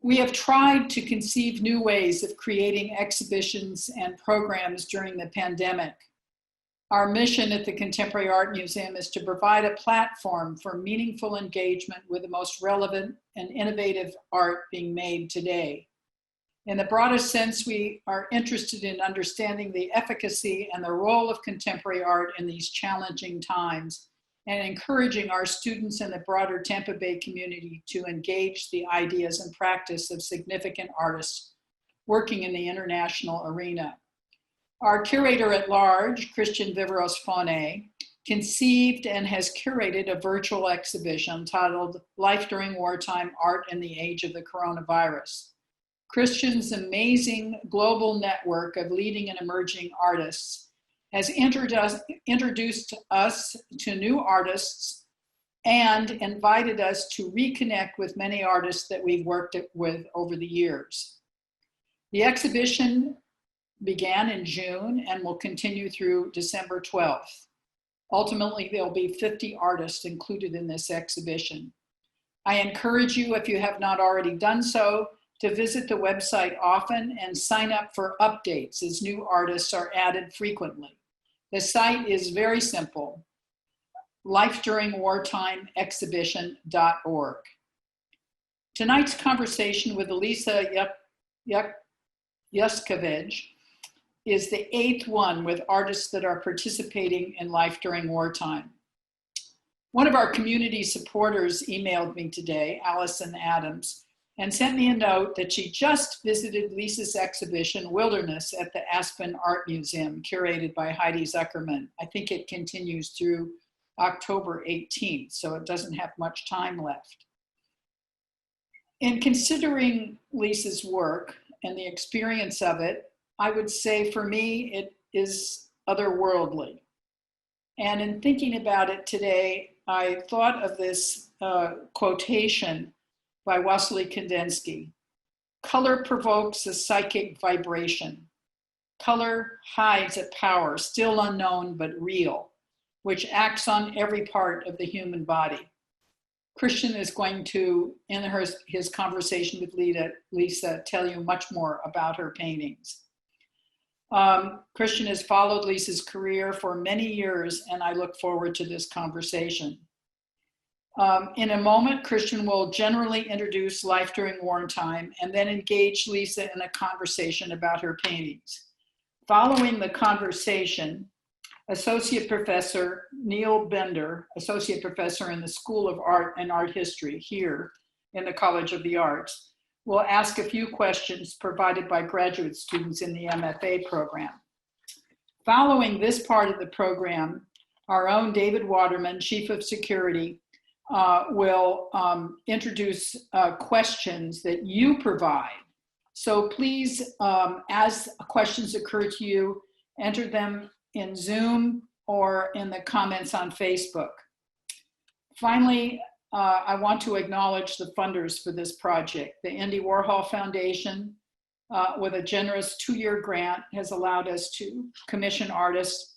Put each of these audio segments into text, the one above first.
We have tried to conceive new ways of creating exhibitions and programs during the pandemic. Our mission at the Contemporary Art Museum is to provide a platform for meaningful engagement with the most relevant and innovative art being made today. In the broadest sense, we are interested in understanding the efficacy and the role of contemporary art in these challenging times, and encouraging our students and the broader Tampa Bay community to engage the ideas and practice of significant artists working in the international arena. Our curator at large, Christian Viveros-Fonet, conceived and has curated a virtual exhibition titled Life During Wartime, Art in the Age of the Coronavirus. Christian's amazing global network of leading and emerging artists has introduced us to new artists and invited us to reconnect with many artists that we've worked with over the years. The exhibition began in June and will continue through December 12th. Ultimately, there'll be 50 artists included in this exhibition. I encourage you, if you have not already done so, to visit the website often and sign up for updates as new artists are added frequently. The site is very simple, lifeduringwartimeexhibition.org. Tonight's conversation with Elisa Yuskavage is the 8th one with artists that are participating in Life During Wartime. One of our community supporters emailed me today, Allison Adams, and sent me a note that she just visited Lisa's exhibition, Wilderness, at the Aspen Art Museum, curated by Heidi Zuckerman. I think it continues through October 18th, so it doesn't have much time left. In considering Lisa's work and the experience of it, I would say for me, it is otherworldly. And in thinking about it today, I thought of this quotation by Wassily Kandinsky. Color provokes a psychic vibration. Color hides a power still unknown but real, which acts on every part of the human body. Christian is going to, in his conversation with Lisa, tell you much more about her paintings. Christian has followed Lisa's career for many years, and I look forward to this conversation. In a moment, Christian will generally introduce Life During Wartime and then engage Lisa in a conversation about her paintings. Following the conversation, Associate Professor Neil Bender, Associate Professor in the School of Art and Art History here in the College of the Arts, will ask a few questions provided by graduate students in the MFA program. Following this part of the program, our own David Waterman, Chief of Security, will introduce questions that you provide. So please, as questions occur to you, enter them in Zoom or in the comments on Facebook. Finally, I want to acknowledge the funders for this project. The Andy Warhol Foundation, with a generous 2-year grant, has allowed us to commission artists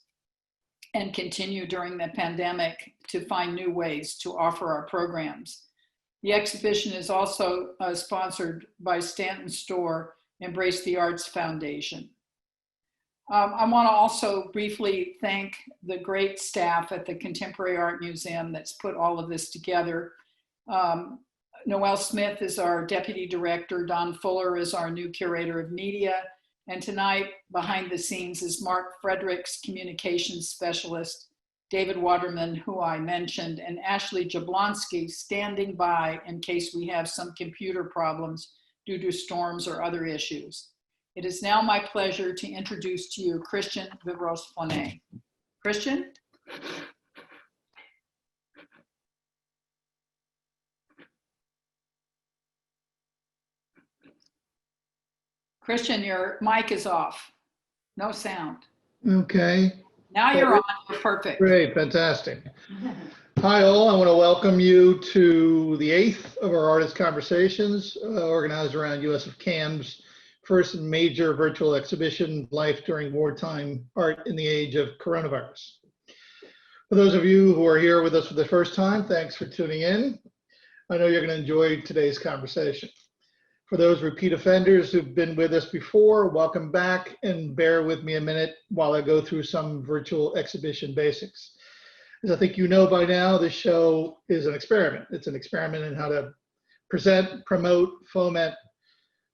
and continue during the pandemic to find new ways to offer our programs. The exhibition is also sponsored by Stanton Store, Embrace the Arts Foundation. I want to also briefly thank the great staff at the Contemporary Art Museum that's put all of this together. Noelle Smith is our Deputy Director, Don Fuller is our new Curator of Media, and tonight, behind the scenes, is Mark Fredericks, Communications Specialist, David Waterman, who I mentioned, and Ashley Jablonski standing by in case we have some computer problems due to storms or other issues. It is now my pleasure to introduce to you Christian Viveros-Fonet. Christian? Christian, your mic is off. No sound. Okay. Now you're on. You're perfect. Great. Fantastic. Hi, all. I want to welcome you to the 8th of our Artist Conversations, organized around USF CAM's first major virtual exhibition, Life During Wartime, Art in the Age of Coronavirus. For those of you who are here with us for the first time, thanks for tuning in. I know you're going to enjoy today's conversation. For those repeat offenders who've been with us before, welcome back, and bear with me a minute while I go through some virtual exhibition basics. As I think you know by now, this show is an experiment. It's an experiment in how to present, promote, foment,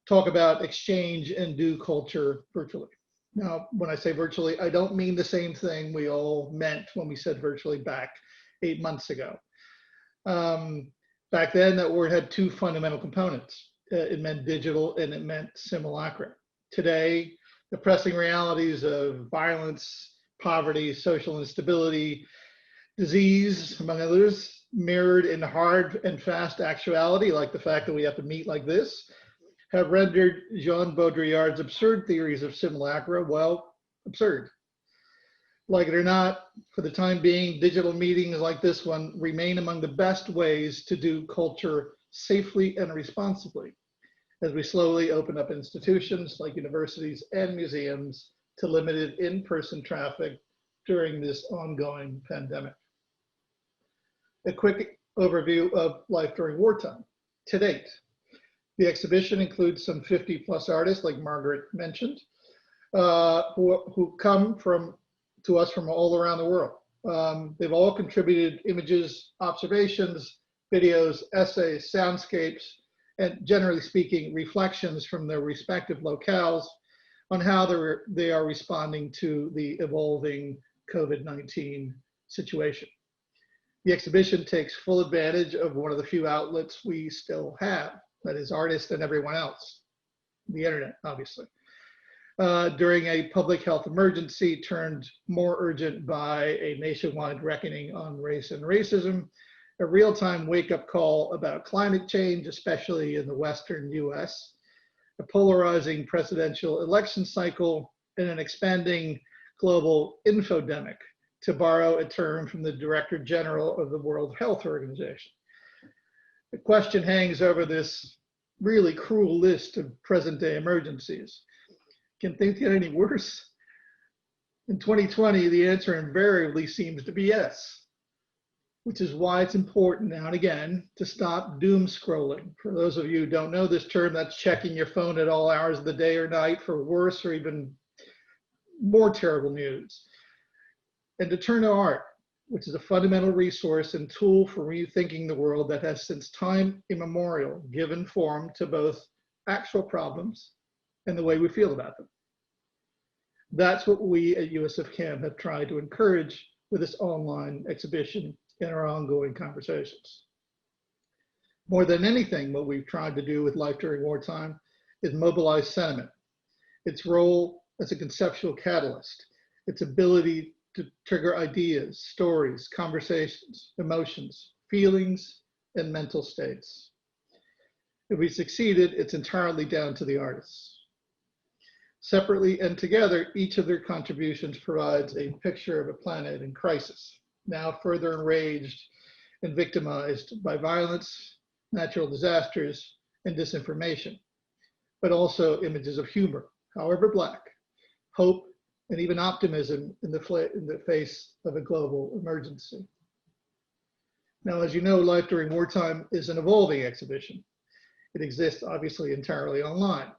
talk about, exchange, and do culture virtually. Now, when I say virtually, I don't mean the same thing we all meant when we said virtually back 8 months ago. Back then, that word had two fundamental components. It meant digital and it meant simulacra. Today, the pressing realities of violence, poverty, social instability, disease, among others, mirrored in hard and fast actuality, like the fact that we have to meet like this, have rendered Jean Baudrillard's absurd theories of simulacra, well, absurd. Like it or not, for the time being, digital meetings like this one remain among the best ways to do culture safely and responsibly, as we slowly open up institutions like universities and museums to limited in-person traffic during this ongoing pandemic. A quick overview of life during wartime. To date, the exhibition includes some 50+ artists, like Margaret mentioned, who come to us from all around the world. They've all contributed images, observations, videos, essays, soundscapes, and generally speaking, reflections from their respective locales on how they are responding to the evolving COVID-19 situation. The exhibition takes full advantage of one of the few outlets we still have, that is artists and everyone else, the internet, obviously. During a public health emergency turned more urgent by a nationwide reckoning on race and racism, a real-time wake-up call about climate change, especially in the Western US, a polarizing presidential election cycle, and an expanding global infodemic, to borrow a term from the Director General of the World Health Organization. The question hangs over this really cruel list of present-day emergencies. Can things get any worse? In 2020, the answer invariably seems to be yes, which is why it's important now and again to stop doom scrolling. For those of you who don't know this term, that's checking your phone at all hours of the day or night for worse or even more terrible news. And to turn to art, which is a fundamental resource and tool for rethinking the world that has since time immemorial given form to both actual problems and the way we feel about them. That's what we at USF CAM have tried to encourage with this online exhibition and our ongoing conversations. More than anything, what we've tried to do with Life During Wartime is mobilize sentiment, its role as a conceptual catalyst, its ability to trigger ideas, stories, conversations, emotions, feelings, and mental states. If we succeeded, it's entirely down to the artists. Separately and together, each of their contributions provides a picture of a planet in crisis, now further enraged and victimized by violence, natural disasters, and disinformation, but also images of humor, however black, hope, and even optimism in the face of a global emergency. Now, as you know, Life During Wartime is an evolving exhibition. It exists obviously entirely online.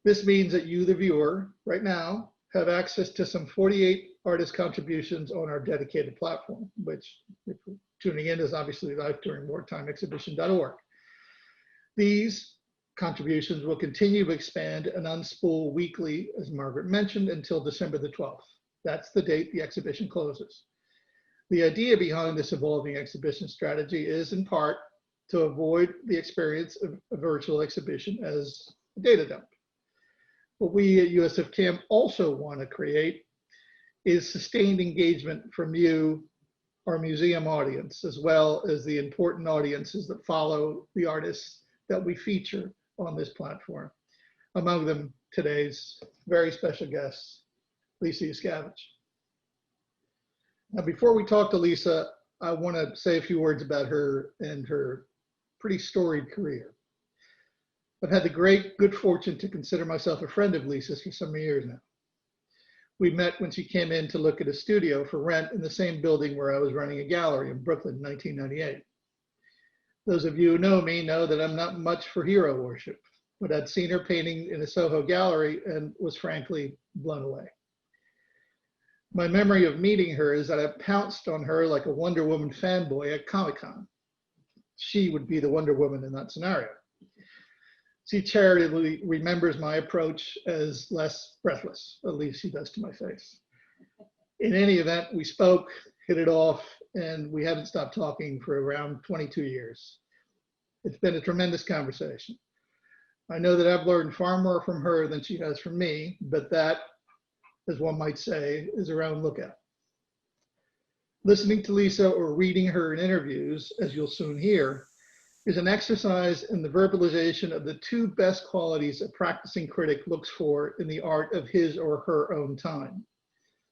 This means that you, the viewer, right now, have access to some 48 artist contributions on our dedicated platform, which, if you're tuning in, is obviously lifeduringwartimeexhibition.org. These contributions will continue to expand and unspool weekly, as Margaret mentioned, until December the 12th. That's the date the exhibition closes. The idea behind this evolving exhibition strategy is, in part, to avoid the experience of a virtual exhibition as a data dump. What we at USF CAM also want to create is sustained engagement from you, our museum audience, as well as the important audiences that follow the artists that we feature on this platform. Among them, today's very special guest, Lisa Yuskavage. Now, before we talk to Lisa, I want to say a few words about her and her pretty storied career. I've had the great good fortune to consider myself a friend of Lisa's for some years now. We met when she came in to look at a studio for rent in the same building where I was running a gallery in Brooklyn in 1998. Those of you who know me know that I'm not much for hero worship, but I'd seen her painting in a Soho gallery and was frankly blown away. My memory of meeting her is that I pounced on her like a Wonder Woman fanboy at Comic-Con. She would be the Wonder Woman in that scenario. She charitably remembers my approach as less breathless, at least she does to my face. In any event, we spoke, hit it off, and we haven't stopped talking for around 22 years. It's been a tremendous conversation. I know that I've learned far more from her than she has from me, but that, as one might say, is her own lookout. Listening to Lisa or reading her in interviews, as you'll soon hear, is an exercise in the verbalization of the two best qualities a practicing critic looks for in the art of his or her own time: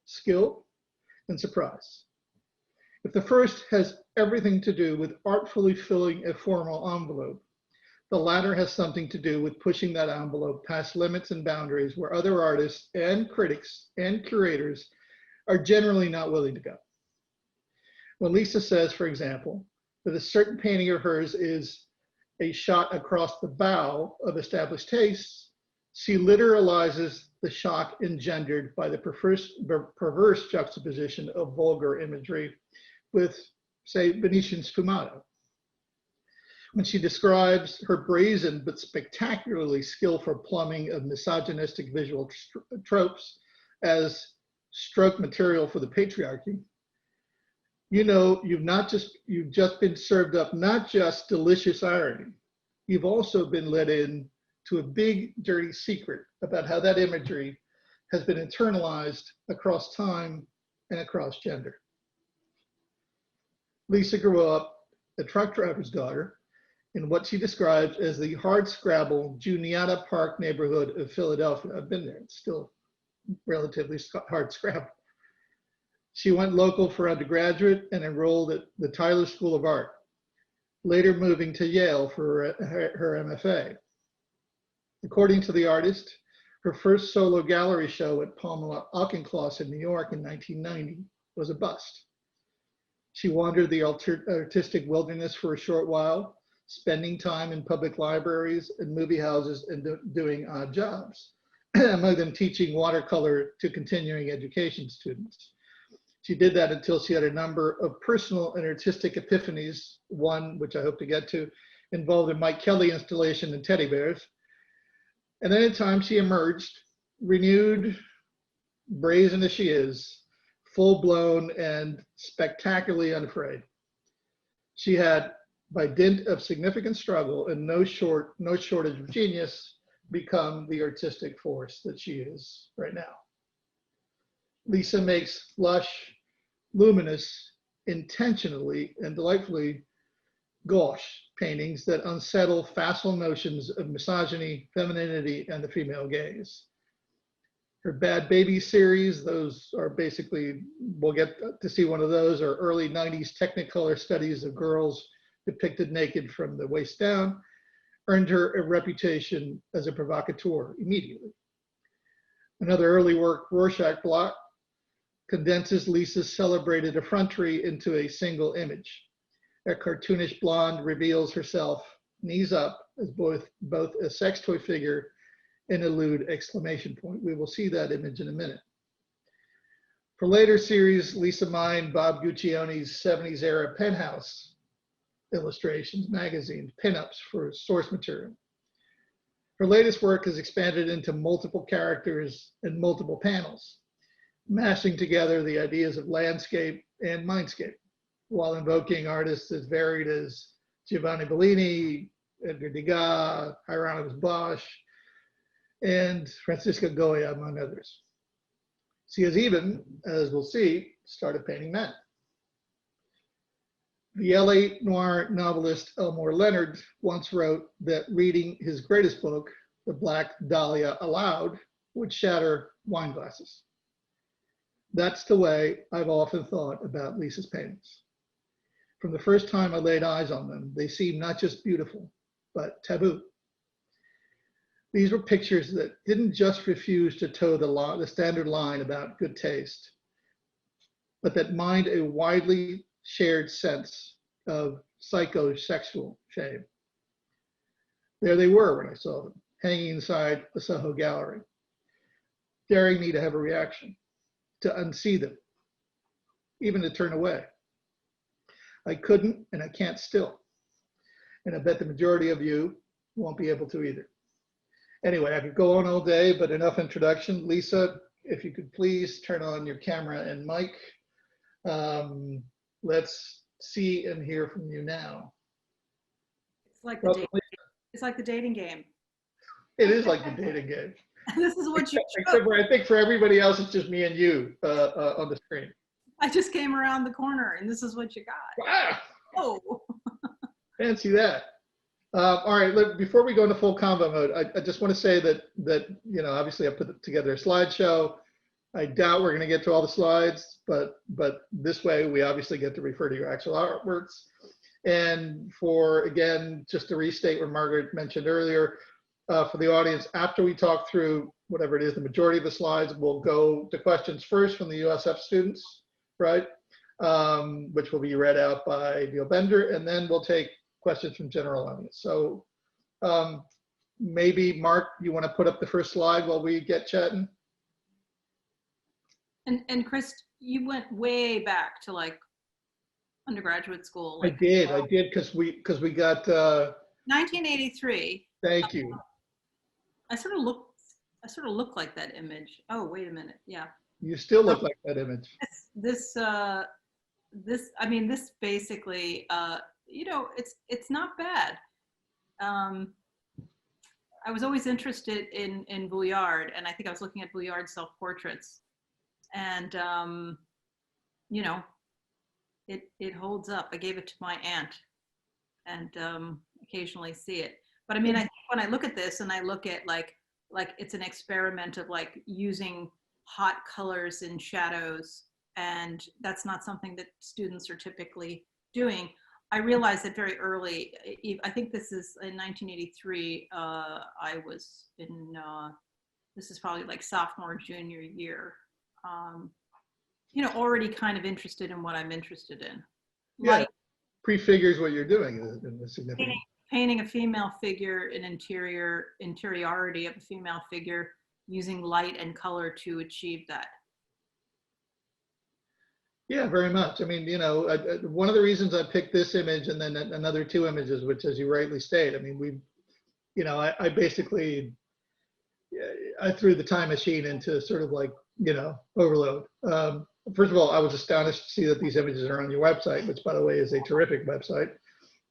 skill and surprise. If the first has everything to do with artfully filling a formal envelope, the latter has something to do with pushing that envelope past limits and boundaries where other artists and critics and curators are generally not willing to go. When Lisa says, for example, that a certain painting of hers is a shot across the bow of established tastes, she literalizes the shock engendered by the perverse juxtaposition of vulgar imagery with, say, Venetian sfumato. When she describes her brazen but spectacularly skillful plumbing of misogynistic visual tropes as stroke material for the patriarchy, you know you've just been served up not just delicious irony, you've also been let in to a big dirty secret about how that imagery has been internalized across time and across gender. Lisa grew up a truck driver's daughter in what she describes as the hardscrabble Juniata Park neighborhood of Philadelphia. I've been there, it's still relatively hardscrabble. She went local for undergraduate and enrolled at the Tyler School of Art, later moving to Yale for her MFA. According to the artist, her first solo gallery show at Palma Auchincloss in New York in 1990 was a bust. She wandered the artistic wilderness for a short while, spending time in public libraries and movie houses and doing odd jobs, among them teaching watercolor to continuing education students. She did that until she had a number of personal and artistic epiphanies, one, which I hope to get to, involved a Mike Kelly installation in teddy bears. And then in time she emerged, renewed, brazen as she is, full-blown and spectacularly unafraid. She had, by dint of significant struggle and no shortage of genius, become the artistic force that she is right now. Lisa makes lush, luminous, intentionally and delightfully gauche paintings that unsettle facile notions of misogyny, femininity, and the female gaze. Her Bad Baby series, those are basically, we'll get to see one of those, are early 90s Technicolor studies of girls depicted naked from the waist down, earned her a reputation as a provocateur immediately. Another early work, Rorschach Block, condenses Lisa's celebrated effrontery into a single image. A cartoonish blonde reveals herself knees up as both a sex toy figure and a lewd exclamation point. We will see that image in a minute. For later series, Lisa mined Bob Guccione's 70s era Penthouse illustrations, magazines, pinups for source material. Her latest work has expanded into multiple characters and multiple panels, mashing together the ideas of landscape and mindscape, while invoking artists as varied as Giovanni Bellini, Edgar Degas, Hieronymus Bosch, and Francisco Goya, among others. She has even, as we'll see, started painting men. The LA noir novelist Elmore Leonard once wrote that reading his greatest book, The Black Dahlia, aloud would shatter wine glasses. That's the way I've often thought about Lisa's paintings. From the first time I laid eyes on them, they seemed not just beautiful, but taboo. These were pictures that didn't just refuse to toe the standard line about good taste, but that mined a widely shared sense of psychosexual shame. There they were when I saw them, hanging inside the Soho gallery, daring me to have a reaction, to unsee them, even to turn away. I couldn't, and I can't still. And I bet the majority of you won't be able to either. Anyway, I could go on all day, but enough introduction. Lisa, if you could please turn on your camera and mic. Let's see and hear from you now. It's like the dating game. It is like the dating game. This is what you except for, I think for everybody else, it's just me and you on the screen. I just came around the corner and this is what you got. Wow. Oh. Fancy that. All right, look, before we go into full combo mode, I just want to say that obviously I put together a slideshow. I doubt we're going to get to all the slides, but this way we obviously get to refer to your actual artworks. And again, just to restate what Margaret mentioned earlier, for the audience, after we talk through whatever it is, the majority of the slides, we'll go to questions first from the USF students, right? Which will be read out by Neil Bender, and then we'll take questions from general audience. So maybe Mark, you want to put up the first slide while we get chatting? And Chris, you went way back to like undergraduate school. Like, I did because we got 1983. Thank you. I sort of look like that image. Oh, wait a minute. Yeah. You still look like that image. This basically, it's not bad. I was always interested in Vuillard, and I think I was looking at Vuillard's self-portraits, and it holds up. I gave it to my aunt, and occasionally see it. But I mean, I think when I look at this and I look at like it's an experiment of like using hot colors and shadows, and that's not something that students are typically doing. I realized that very early. I think this is in 1983. I was in, this is probably like sophomore, junior year. Already kind of interested in what I'm interested in. Yeah, like, prefigures what you're doing in the significant. Painting a female figure, an interiority of a female figure, using light and color to achieve that. Yeah, very much. I mean, one of the reasons I picked this image and then another two images, which, as you rightly state, I mean, I basically, I threw the time machine into sort of like, overload. First of all, I was astonished to see that these images are on your website, which, by the way, is a terrific website.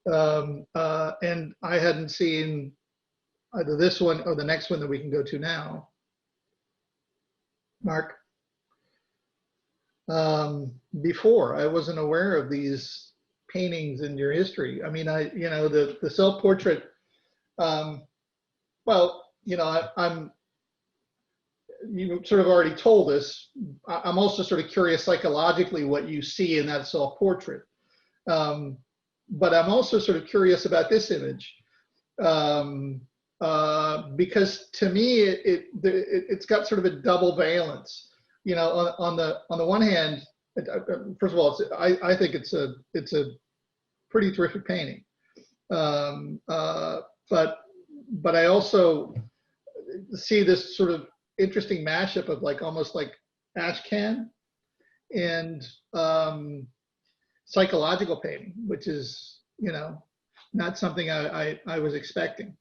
And I hadn't seen either this one or the next one that we can go to now. Mark. Before, I wasn't aware of these paintings in your history. I mean, the self-portrait, you sort of already told us. I'm also sort of curious psychologically what you see in that self-portrait. But I'm also sort of curious about this image because to me, it's got sort of a double valence. On the one hand, first of all, I think it's a pretty terrific painting, but I also see this sort of interesting mashup of like almost like ashcan and psychological painting, which is not something I was expecting.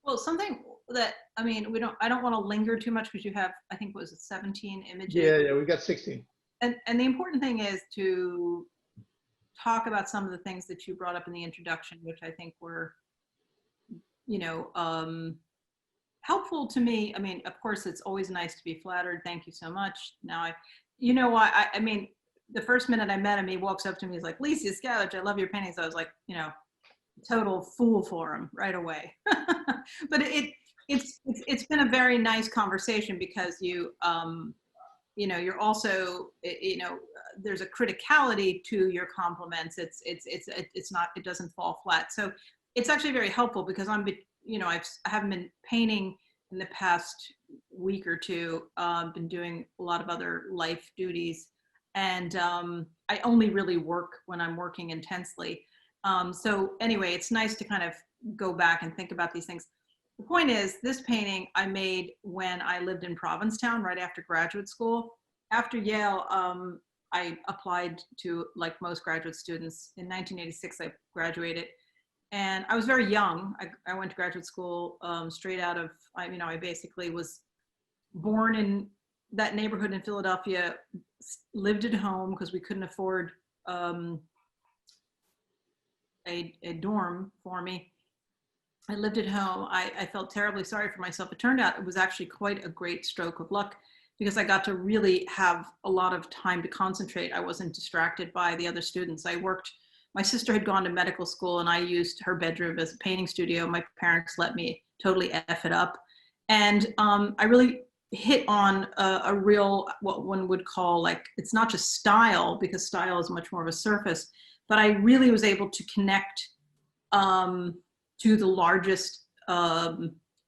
Well, something that, I mean, I don't want to linger too much because you have, I think, was it 17 images? Yeah, we got 16. And the important thing is to talk about some of the things that you brought up in the introduction, which I think were, helpful to me. I mean, of course, it's always nice to be flattered. Thank you so much. Now I mean, the first minute I met him, he walks up to me, he's like, Lisa Yuskavage, I love your paintings. I was like, total fool for him right away. But it's been a very nice conversation because you're also, there's a criticality to your compliments. It's not, it doesn't fall flat. So it's actually very helpful because I haven't been painting in the past week or two, been doing a lot of other life duties. And I only really work when I'm working intensely. So anyway, it's nice to kind of go back and think about these things. The point is, this painting I made when I lived in Provincetown right after graduate school. After Yale, I applied to, like most graduate students, in 1986, I graduated. And I was very young. I went to graduate school straight out of, I basically was born in that neighborhood in Philadelphia, lived at home because we couldn't afford a dorm for me. I lived at home. I felt terribly sorry for myself. It turned out it was actually quite a great stroke of luck because I got to really have a lot of time to concentrate. I wasn't distracted by the other students. My sister had gone to medical school and I used her bedroom as a painting studio. My parents let me totally F it up. And I really hit on a real, what one would call, like, it's not just style, because style is much more of a surface, but I really was able to connect to the largest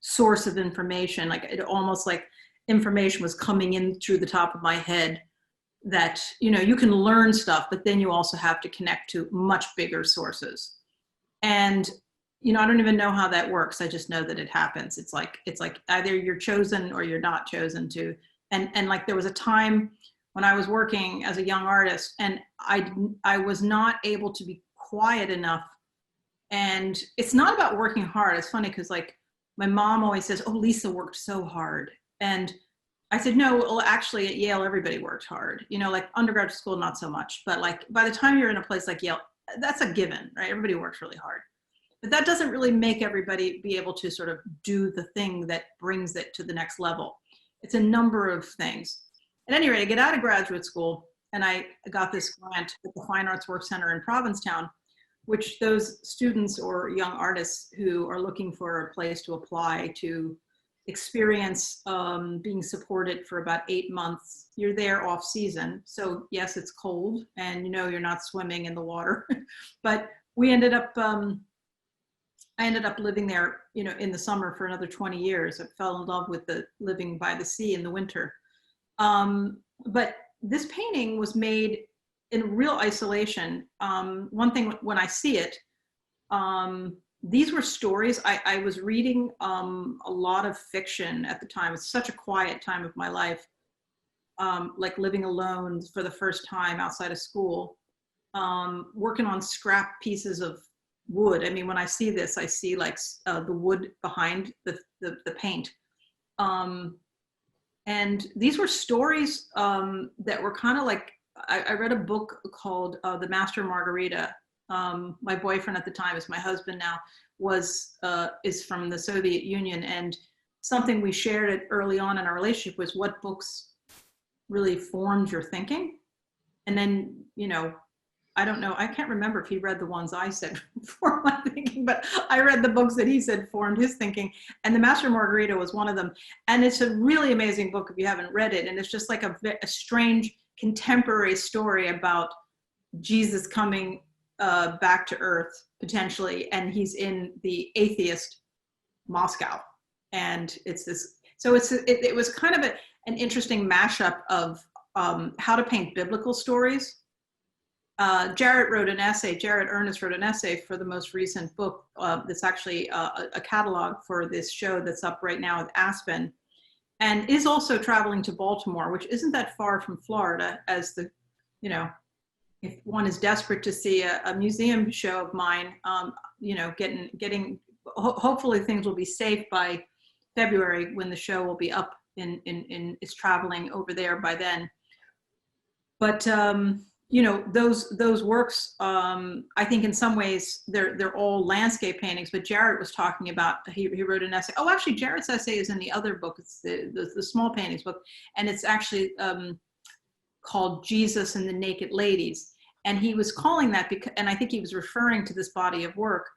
source of information. Like, it almost like information was coming in through the top of my head that, you can learn stuff, but then you also have to connect to much bigger sources. And, I don't even know how that works. I just know that it happens. It's like either you're chosen or you're not chosen to. And like, there was a time when I was working as a young artist and I was not able to be quiet enough. And it's not about working hard. It's funny because, like, my mom always says, "Oh, Lisa worked so hard." And I said, no, well, actually at Yale, everybody worked hard. Like undergraduate school, not so much. But like, by the time you're in a place like Yale, that's a given, right? Everybody works really hard. But that doesn't really make everybody be able to sort of do the thing that brings it to the next level. It's a number of things. At any rate, I get out of graduate school and I got this grant at the Fine Arts Work Center in Provincetown, which those students or young artists who are looking for a place to apply to experience being supported for about 8 months. You're there off season. So yes, it's cold and you're not swimming in the water, but I ended up living there, in the summer for another 20 years. I fell in love with the living by the sea in the winter. But this painting was made in real isolation. One thing when I see it, these were stories. I was reading a lot of fiction at the time. It's such a quiet time of my life, like living alone for the first time outside of school, working on scrap pieces of wood. I mean, when I see this, I see like the wood behind the paint. And these were stories that were kind of like, I read a book called The Master Margarita. My boyfriend at the time, is my husband now, is from the Soviet Union, and something we shared early on in our relationship was what books really formed your thinking. And then, I don't know, I can't remember if he read the ones I said formed my thinking, but I read the books that he said formed his thinking, and The Master Margarita was one of them. And it's a really amazing book if you haven't read it, and it's just like a strange contemporary story about Jesus coming back to Earth potentially, and he's in the atheist Moscow, and it's this. So it was kind of an interesting mashup of how to paint biblical stories. Jarrett Ernest wrote an essay for the most recent book that's actually a catalog for this show that's up right now with Aspen, and is also traveling to Baltimore, which isn't that far from Florida, as the, if one is desperate to see a museum show of mine, hopefully things will be safe by February when the show will be up is traveling over there by then. But, those works, I think in some ways they're all landscape paintings, but Jarrett was talking about, he wrote an essay. Oh, actually Jarrett's essay is in the other book. It's the small paintings book. And it's actually called Jesus and the Naked Ladies. And he was calling that because, and I think he was referring to this body of work.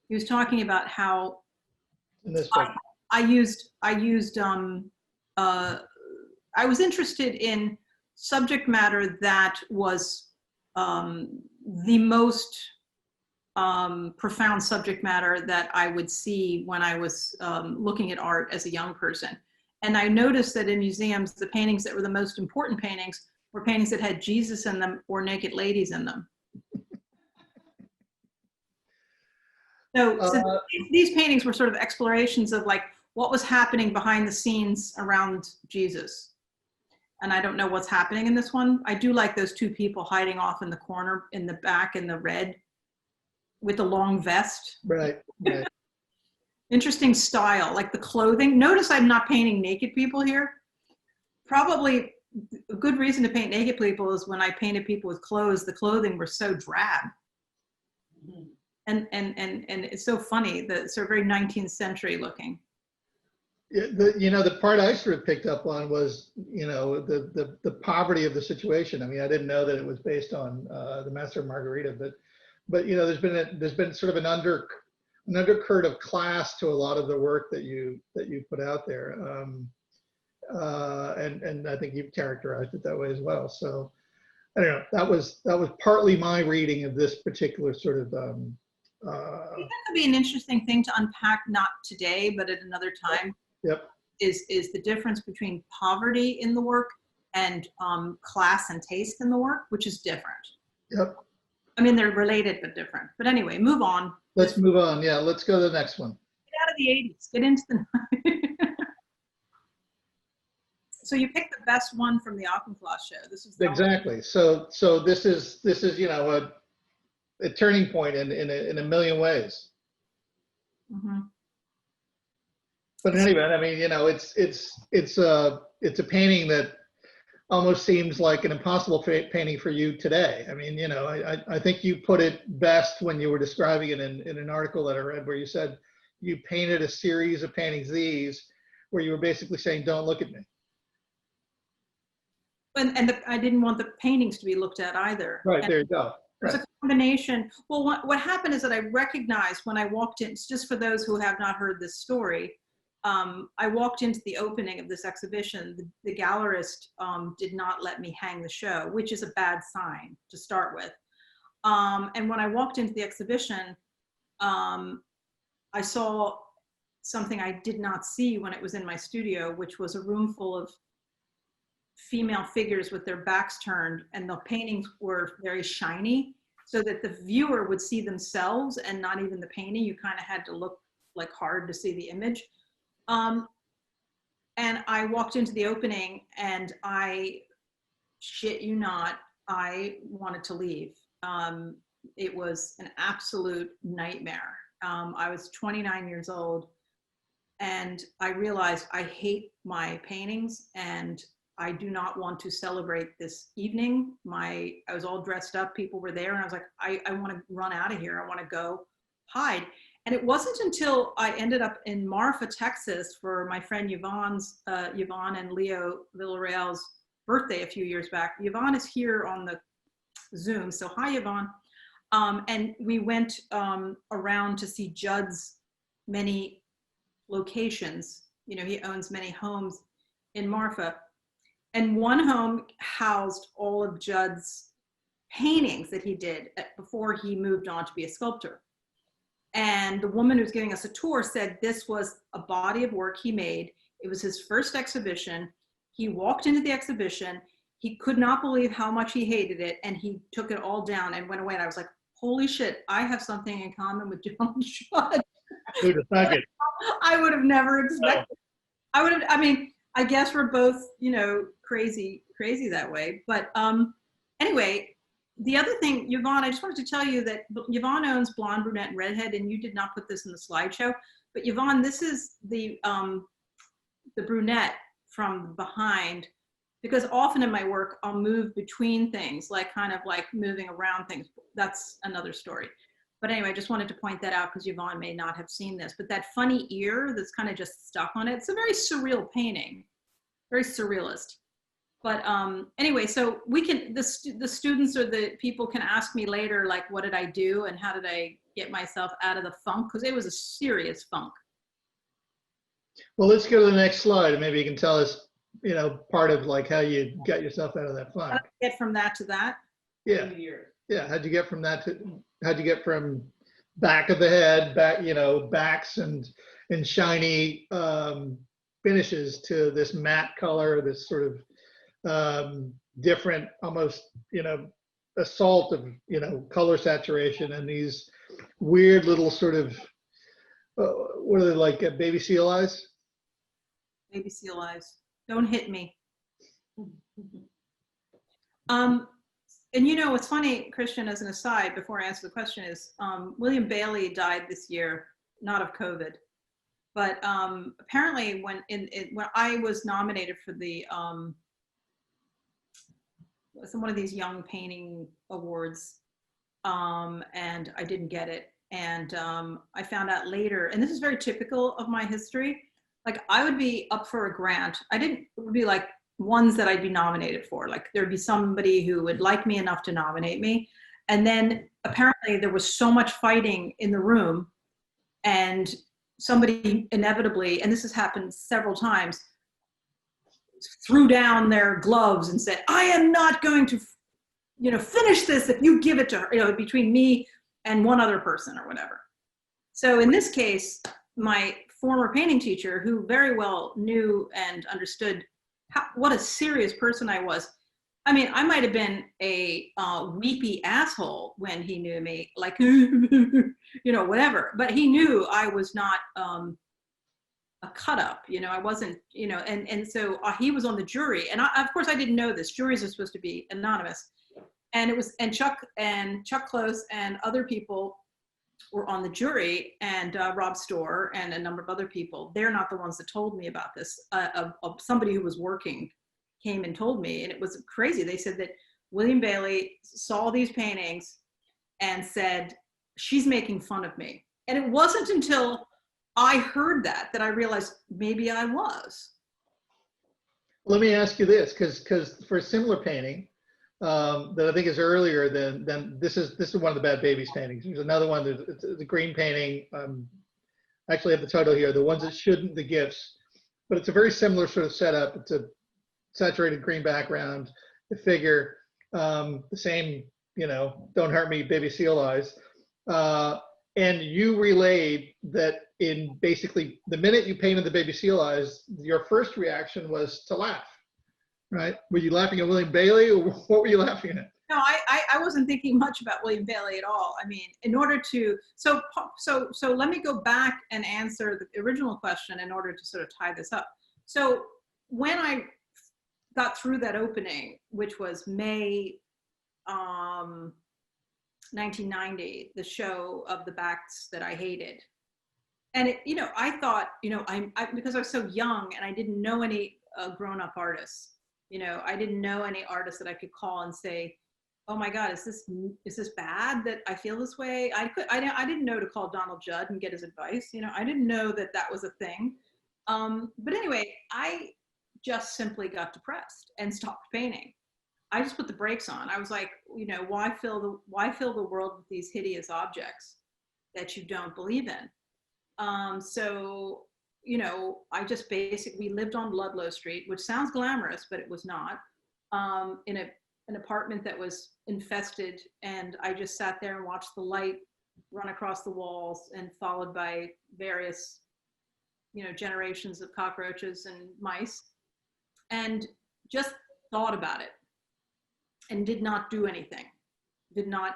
He was talking about how in this book. I was interested in subject matter that was the most profound subject matter that I would see when I was looking at art as a young person. And I noticed that in museums, the paintings that were the most important paintings were paintings that had Jesus in them or naked ladies in them. So Uh, these paintings were sort of explorations of like what was happening behind the scenes around Jesus. And I don't know what's happening in this one. I do like those two people hiding off in the corner in the back in the red with the long vest. right, right. Interesting style, like the clothing. Notice I'm not painting naked people here. Probably a good reason to paint naked people is when I painted people with clothes, the clothing were so drab. And it's so funny that it's sort of very 19th century looking. Yeah, the part I sort of picked up on was, the poverty of the situation. I mean, I didn't know that it was based on the Master of Margarita, but there's been sort of an undercurrent of class to a lot of the work that you put out there, and I think you've characterized it that way as well. So I don't know. That was partly my reading of this particular sort of. I think that could be an interesting thing to unpack, not today, but at another time. Yep. Is the difference between poverty in the work and class and taste in the work, which is different. Yep. I mean, they're related but different. But anyway, move on. Let's move on. Yeah, let's go to the next one. Get out of the 80s. Get into the. So you picked the best one from the Auchincloss show. This is Exactly. So this is a turning point in a million ways. Mm-hmm. But anyway, I mean, it's a painting that almost seems like an impossible painting for you today. I mean, I think you put it best when you were describing it in an article that I read where you said you painted a series of paintings, where you were basically saying, don't look at me. And I didn't want the paintings to be looked at either. Right, and there you go. There's a combination. Well, what happened is that I recognized when I walked in, just for those who have not heard this story, I walked into the opening of this exhibition. The gallerist did not let me hang the show, which is a bad sign to start with. And when I walked into the exhibition, I saw something I did not see when it was in my studio, which was a room full of female figures with their backs turned, and the paintings were very shiny so that the viewer would see themselves and not even the painting. You kind of had to look like hard to see the image. And I walked into the opening and I shit you not, I wanted to leave. It was an absolute nightmare. I was 29 years old and I realized I hate my paintings and I do not want to celebrate this evening. I was all dressed up, people were there, and I was like, I want to run out of here. I want to go hide. And it wasn't until I ended up in Marfa, Texas for my friend Yvonne and Leo Villarreal's birthday a few years back. Yvonne is here on the Zoom, so hi Yvonne. And we went around to see Judd's many locations. He owns many homes in Marfa. And one home housed all of Judd's paintings that he did before he moved on to be a sculptor. And the woman who's giving us a tour said this was a body of work he made. It was his first exhibition. He walked into the exhibition. He could not believe how much he hated it. And he took it all down and went away. And I was like, holy shit, I have something in common with John Judd. I would have never expected. I guess we're both, crazy that way. But anyway, the other thing, Yvonne, I just wanted to tell you that Yvonne owns Blonde, Brunette, and Redhead, and you did not put this in the slideshow. But Yvonne, this is the brunette from behind, because often in my work, I'll move between things, like kind of like moving around things. That's another story. But anyway, I just wanted to point that out because Yvonne may not have seen this. But that funny ear that's kind of just stuck on it, it's a very surreal painting, very surrealist. But anyway, so we can, the students or the people can ask me later, like, what did I do and how did I get myself out of the funk? Because it was a serious funk. Well, let's go to the next slide and maybe you can tell us, part of like how you got yourself out of that funk. How did I get from that to that? Yeah. Yeah. How'd you get from back of the head, backs and shiny finishes to this matte color, this sort of different, almost, assault of, color saturation and these weird little sort of, what are they like, baby seal eyes? Baby seal eyes. Don't hit me. And you know, what's funny, Christian, as an aside, before I answer the question is, William Bailey died this year, not of COVID, but apparently when I was nominated for the, one of these young painting awards, and I didn't get it. And I found out later, and this is very typical of my history, like I would be up for a grant. It would be like ones that I'd be nominated for. Like there'd be somebody who would like me enough to nominate me. And then apparently there was so much fighting in the room, and somebody inevitably, and this has happened several times, threw down their gloves and said, I am not going to, you know, finish this if you give it to her, you know, between me and one other person or whatever. So in this case, my former painting teacher, who very well knew and understood what a serious person I was. I mean, I might have been a weepy asshole when he knew me, like, you know, whatever. But he knew I was not a cut up, you know, I wasn't, you know, and so he was on the jury. And of course I didn't know this. Juries are supposed to be anonymous. And it was, and Chuck Close and other people were on the jury, and Rob Storr and a number of other people. They're not the ones that told me about this. Somebody who was working came and told me, and it was crazy. They said that William Bailey saw these paintings and said, she's making fun of me. And it wasn't until I heard that I realized maybe I was. Let me ask you this, because for a similar painting that I think is earlier than this is one of the Bad Babies paintings. There's another one, it's a green painting. I actually have the title here, The Ones That Shouldn't, The Gifts. But it's a very similar sort of setup. It's a saturated green background, the figure, the same, you know, don't hurt me, baby seal eyes. And you relayed that in basically the minute you painted the baby seal eyes, your first reaction was to laugh, right? Were you laughing at William Bailey, or what were you laughing at? No, I wasn't thinking much about William Bailey at all. I mean, in order to, so let me go back and answer the original question in order to sort of tie this up. So when I got through that opening, which was May 1990, the show of the backs that I hated. And it, you know, I thought, you know, because I was so young and I didn't know any grown-up artists, you know, I didn't know any artists that I could call and say, oh my God, is this bad that I feel this way? I didn't know to call Donald Judd and get his advice. You know, I didn't know that was a thing. But anyway, I just simply got depressed and stopped painting. I just put the brakes on. I was like, you know, why fill the world with these hideous objects that you don't believe in? So, you know, I just basically lived on Ludlow Street, which sounds glamorous, but it was not, in an apartment that was infested. And I just sat there and watched the light run across the walls, and followed by various, you know, generations of cockroaches and mice, and just thought about it and did not do anything. Did not,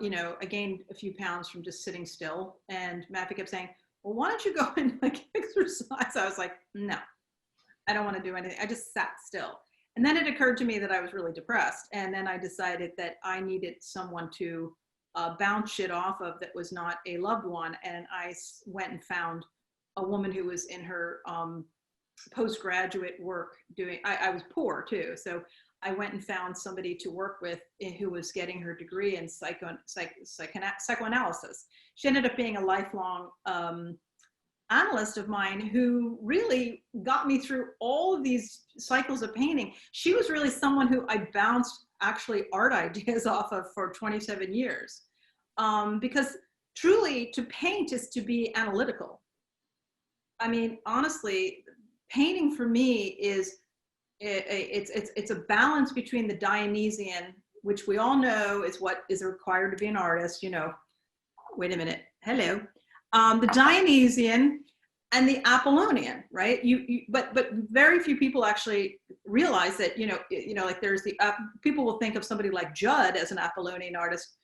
you know, I gained a few pounds from just sitting still. And Matthew kept saying, well, why don't you go and like exercise? I was like, no, I don't want to do anything. I just sat still. And then it occurred to me that I was really depressed. And then I decided that I needed someone to bounce shit off of that was not a loved one. And I went and found a woman who was in her postgraduate work doing, I was poor too. So I went and found somebody to work with who was getting her degree in psychoanalysis. She ended up being a lifelong analyst of mine who really got me through all of these cycles of painting. She was really someone who I bounced actually art ideas off of for 27 years. Because truly to paint is to be analytical. I mean, honestly, painting for me is, it's a balance between the Dionysian, which we all know is what is required to be an artist, you know, wait a minute, hello. The Dionysian and the Apollonian, right? But very few people actually realize that, you know, like there's the, people will think of somebody like Judd as an Apollonian artist.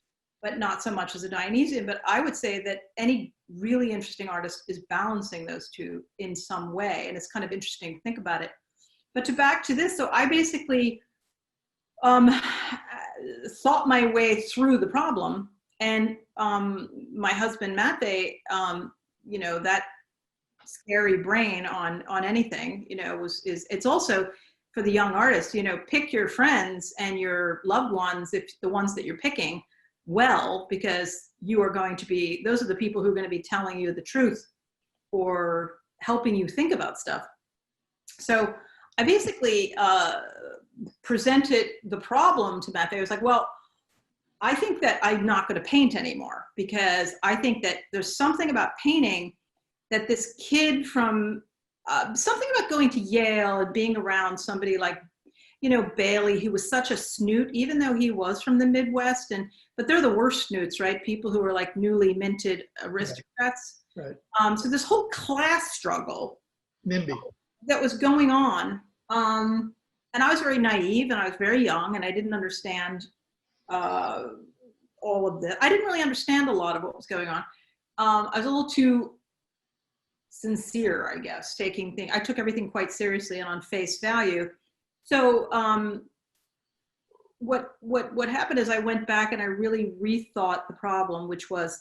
but not so much as a Dionysian. But I would say that any really interesting artist is balancing those two in some way. And it's kind of interesting to think about it. But back to this, so I basically thought my way through the problem. And my husband, Matthew, that scary brain on anything, it's also for the young artist, pick your friends and your loved ones, if the ones that you're picking, well, because you are going to be, those are the people who are going to be telling you the truth or helping you think about stuff. So I basically presented the problem to Matthew. I was like, well, I think that I'm not going to paint anymore, because I think that there's something about painting that this kid from something about going to Yale and being around somebody like, Bailey, who was such a snoot, even though he was from the Midwest, but they're the worst snoots, right? People who are like newly minted aristocrats. Right. So this whole class struggle NIMBY. that was going on, and I was very naive and I was very young and I didn't understand all of this. I didn't really understand a lot of what was going on. I was a little too sincere, I guess, I took everything quite seriously and on face value. So what happened is I went back and I really rethought the problem, which was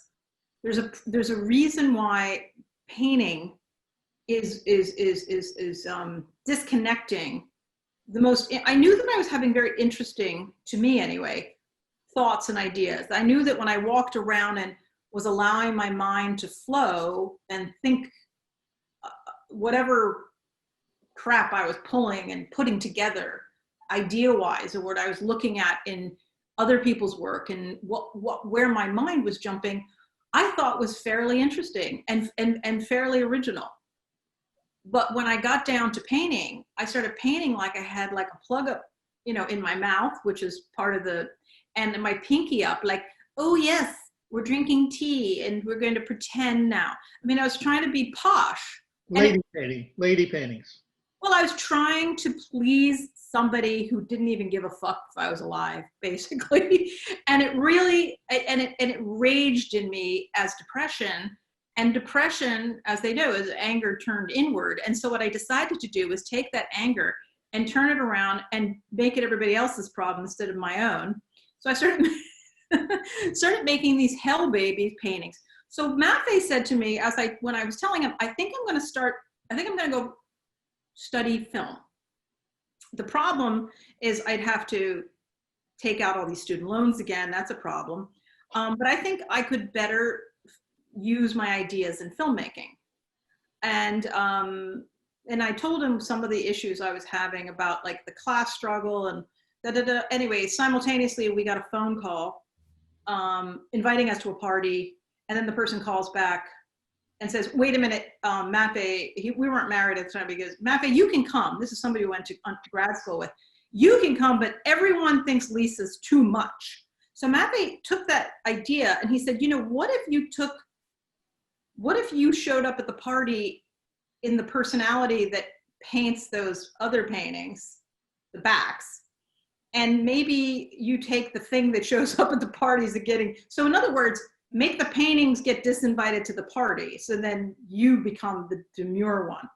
there's a reason why painting is disconnecting the most. I knew that I was having very interesting, to me anyway, thoughts and ideas. I knew that when I walked around and was allowing my mind to flow and think whatever crap I was pulling and putting together idea-wise, or what I was looking at in other people's work and where my mind was jumping, I thought was fairly interesting and fairly original. But when I got down to painting, I started painting like I had like a plug up, in my mouth, which is part of and my pinky up, like, oh yes, we're drinking tea and we're going to pretend now. I mean, I was trying to be posh. Lady paintings. Well, I was trying to please somebody who didn't even give a fuck if I was alive, basically. And it really, it raged in me as depression. And depression, as they know, is anger turned inward. And so what I decided to do was take that anger and turn it around and make it everybody else's problem instead of my own. So I started making these hell baby paintings. So Matthew said to me, when I was telling him, I think I'm going to go study film. The problem is I'd have to take out all these student loans again. That's a problem. But I think I could better use my ideas in filmmaking. And I told him some of the issues I was having about like the class struggle and da-da-da. Anyway, simultaneously, we got a phone call inviting us to a party. And then the person calls back and says, wait a minute, Matthew, we weren't married at the time, because Matthew, you can come. This is somebody who went to grad school with. You can come, but everyone thinks Lisa's too much. So Matthew took that idea and he said, what if you showed up at the party in the personality that paints those other paintings, the backs, and maybe you take the thing that shows up at the parties so in other words, make the paintings get disinvited to the party. So then you become the demure one.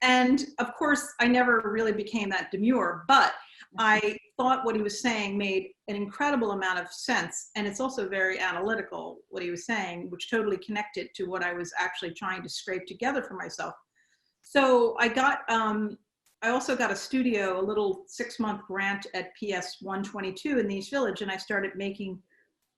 And of course, I never really became that demure, but I thought what he was saying made an incredible amount of sense. And it's also very analytical, what he was saying, which totally connected to what I was actually trying to scrape together for myself. So I also got a studio, a little 6-month grant at PS 122 in the East Village. And I started making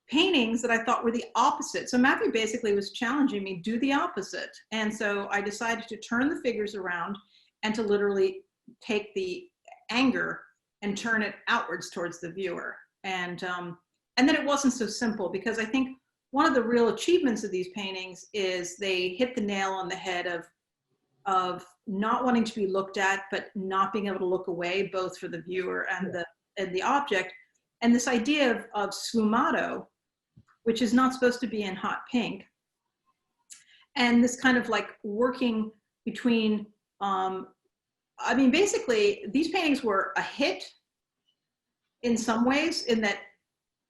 paintings that I thought were the opposite. So Matthew basically was challenging me, do the opposite. And so I decided to turn the figures around and to literally take the anger and turn it outwards towards the viewer. And then it wasn't so simple, because I think one of the real achievements of these paintings is they hit the nail on the head of not wanting to be looked at, but not being able to look away, both for the viewer and the object. And this idea of sfumato, which is not supposed to be in hot pink. And this kind of like working between, basically these paintings were a hit in some ways, in that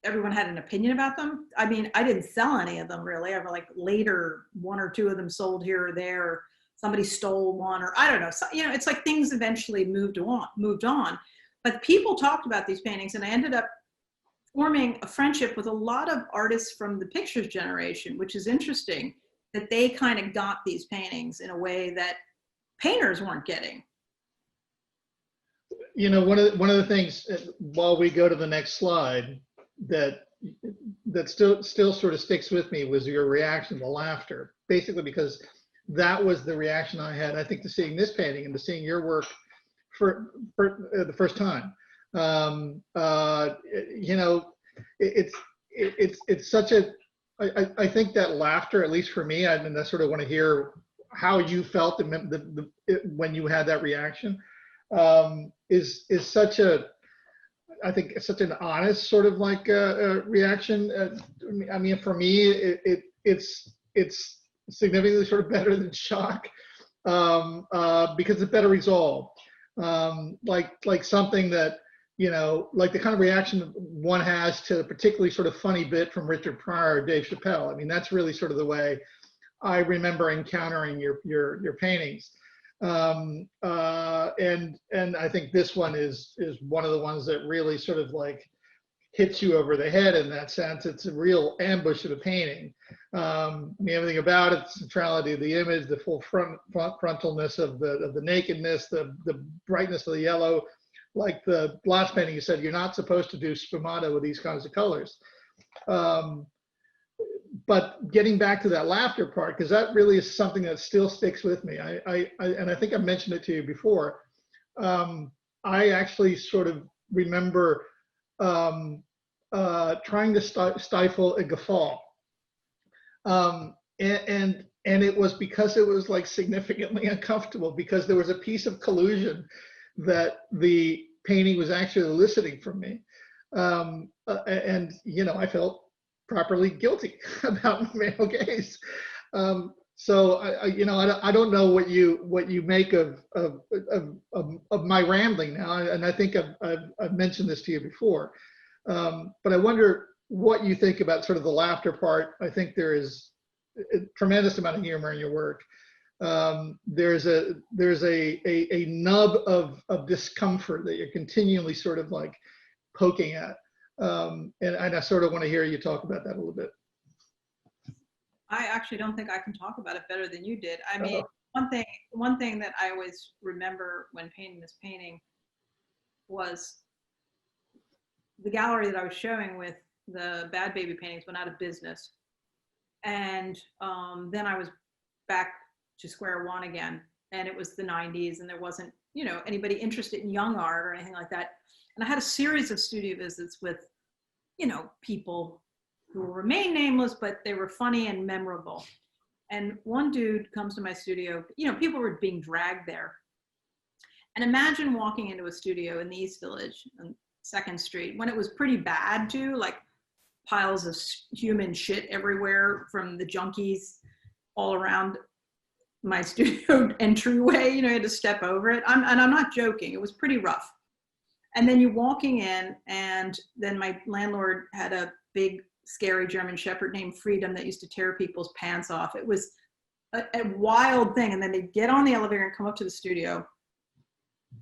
everyone had an opinion about them. I mean, I didn't sell any of them really. I like later 1 or 2 of them sold here or there, or somebody stole one, or I don't know. So, you know, it's like things eventually moved on. But people talked about these paintings, and I ended up forming a friendship with a lot of artists from the pictures generation, which is interesting that they kind of got these paintings in a way that painters weren't getting. You know, one of the things, while we go to the next slide, that still sort of sticks with me was your reaction, the laughter, basically because that was the reaction I had, I think, to seeing this painting and to seeing your work for the first time. You know, it's such a, I think that laughter, at least for me, I sort of want to hear how you felt when you had that reaction, is such a, I think it's such an honest sort of like reaction. I mean, for me, it's significantly sort of better than shock, because it's better resolved. Like something that, you know, like the kind of reaction one has to a particularly sort of funny bit from Richard Pryor or Dave Chappelle. I mean, that's really sort of the way I remember encountering your paintings. And I think this one is one of the ones that really sort of like hits you over the head in that sense. It's a real ambush of a painting. I mean, everything about it, the centrality of the image, the full frontalness of the nakedness, the brightness of the yellow. Like the last painting, you said you're not supposed to do sfumato with these kinds of colors. But getting back to that laughter part, because that really is something that still sticks with me. And I think I mentioned it to you before. I actually sort of remember trying to stifle a guffaw. And it was because it was like significantly uncomfortable, because there was a piece of collusion that the painting was actually eliciting from me. And, you know, I felt properly guilty about male gaze. So I don't know what you make of my rambling now, and I think I've mentioned this to you before, but I wonder what you think about sort of the laughter part. I think there is a tremendous amount of humor in your work. There's a nub of discomfort that you're continually sort of like poking at. And I sort of want to hear you talk about that a little bit. I actually don't think I can talk about it better than you did. I mean, one thing that I always remember when painting this painting was the gallery that I was showing with the Bad Baby paintings went out of business. And then I was back to square one again. And it was the 90s, and there wasn't, you know, anybody interested in young art or anything like that. And I had a series of studio visits with, you know, people who will remain nameless, but they were funny and memorable. And one dude comes to my studio, you know, people were being dragged there. And imagine walking into a studio in the East Village on 2nd Street when it was pretty bad too, like piles of human shit everywhere from the junkies all around my studio entryway. You know, you had to step over it. And I'm not joking, it was pretty rough. And then you're walking in, and then my landlord had a big, scary German Shepherd named Freedom that used to tear people's pants off. It was a wild thing. And then they get on the elevator and come up to the studio.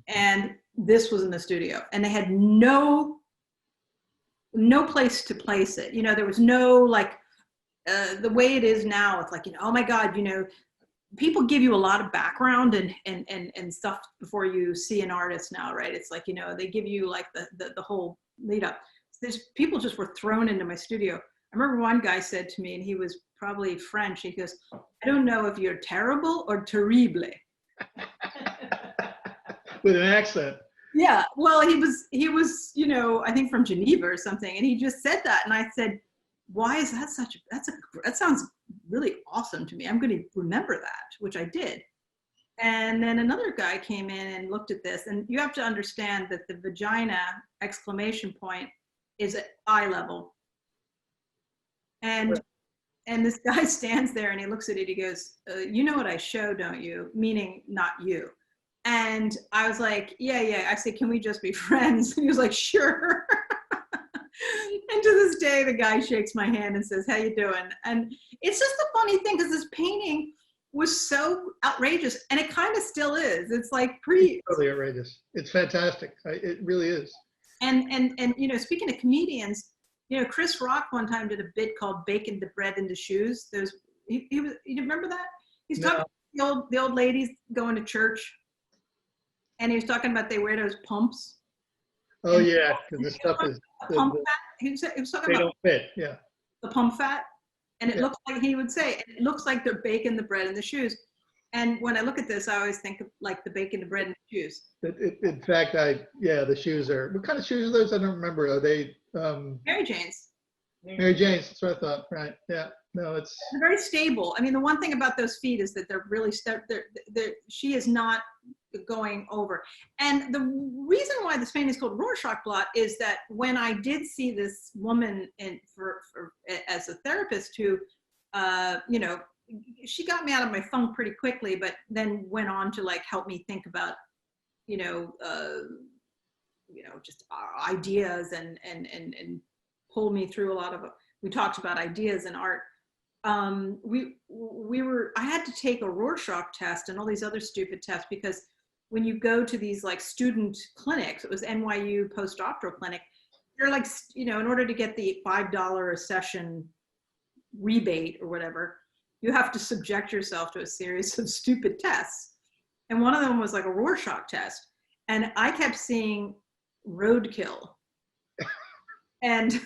And this was in the studio. And they had no place to place it. You know, there was no, like, the way it is now, it's like, you know, oh my God, you know, people give you a lot of background and stuff before you see an artist now, right? It's like, you know, they give you like the whole lead up. There's people just were thrown into my studio. I remember one guy said to me, and he was probably French, he goes, I don't know if you're terrible or terrible. With an accent. Yeah, well, he was, you know, I think from Geneva or something. And he just said that. And I said, why is that that sounds really awesome to me. I'm going to remember that, which I did. And then another guy came in and looked at this, and you have to understand that the vagina exclamation point is at eye level. And this guy stands there and he looks at it, he goes, you know what I show, don't you? Meaning not you. And I was like, yeah. I said, can we just be friends? And he was like, sure. And to this day, the guy shakes my hand and says, "How you doing?" And it's just a funny thing because this painting was so outrageous, and it kind of still is. It's like pretty It's totally outrageous. It's fantastic. It really is. And you know, speaking of comedians, you know, Chris Rock one time did a bit called "Baking the Bread into Shoes." He was, you remember that? He's talking about the old ladies going to church, and he was talking about they wear those pumps. Oh yeah, because the stuff is Pump fat. He was talking they about don't fit. Yeah. the pump fat, and it Yeah. looks like, he would say, it looks like they're baking the bread in the shoes. And when I look at this, I always think of like the baking the bread in the shoes. In fact, the shoes are. What kind of shoes are those? I don't remember. Are they Mary Jane's. Mary Jane's? That's what I thought. Right. Yeah. No, it's They're very stable. I mean, the one thing about those feet is that they're really she is not going over. And the reason why this painting is called Rorschach Blot is that when I did see this woman as a therapist who, you know, she got me out of my funk pretty quickly, but then went on to like help me think about, you know, just ideas and pull me through a lot of. We talked about ideas in art. I had to take a Rorschach test and all these other stupid tests because when you go to these like student clinics, it was NYU postdoctoral clinic, they're like, you know, in order to get the $5 a session rebate or whatever, you have to subject yourself to a series of stupid tests. And one of them was like a Rorschach test. And I kept seeing roadkill. And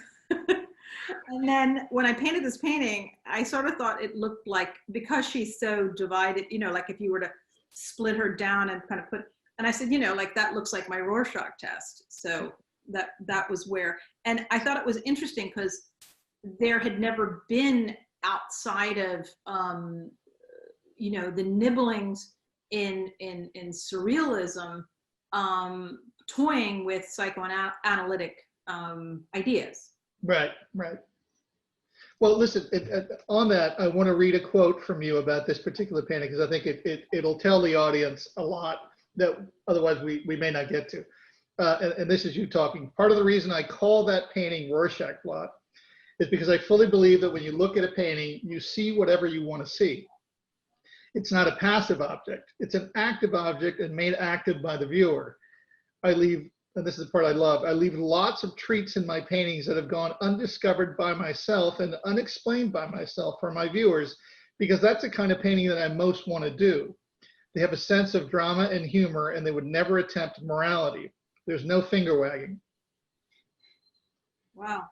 and then when I painted this painting, I sort of thought it looked like, because she's so divided, you know, like if you were to split her down and kind of put, and I said, you know, like that looks like my Rorschach test. So that was where, and I thought it was interesting because there had never been outside of, you know, the nibblings in surrealism, toying with psychoanalytic ideas. right. Well, listen, on that, I want to read a quote from you about this particular painting because I think it'll tell the audience a lot that otherwise we may not get to. And this is you talking. Part of the reason I call that painting Rorschach Blot is because I fully believe that when you look at a painting, you see whatever you want to see. It's not a passive object. It's an active object and made active by the viewer. I leave, and this is the part I love, I leave lots of treats in my paintings that have gone undiscovered by myself and unexplained by myself for my viewers, because that's the kind of painting that I most want to do. They have a sense of drama and humor, and they would never attempt morality. There's no finger wagging. Wow.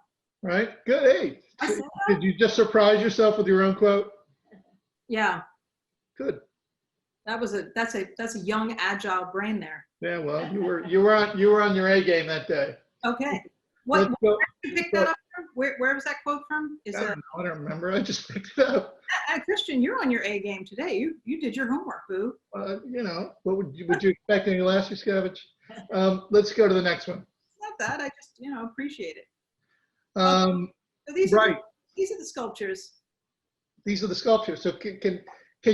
Right? Good. Hey, did you just surprise yourself with your own quote? Yeah. Good. That's a young, agile brain there. Yeah, well, you were on your A game that day. Okay. Where did you pick that up from? Where was that quote from? I don't remember. I just picked it up. Christian, you're on your A game today. You did your homework, boo. You know, what would you expect any last Yuskavage? Let's go to the next one. It's not that. I just, you know, appreciate it. So these right. These are the sculptures. These are the sculptures. So can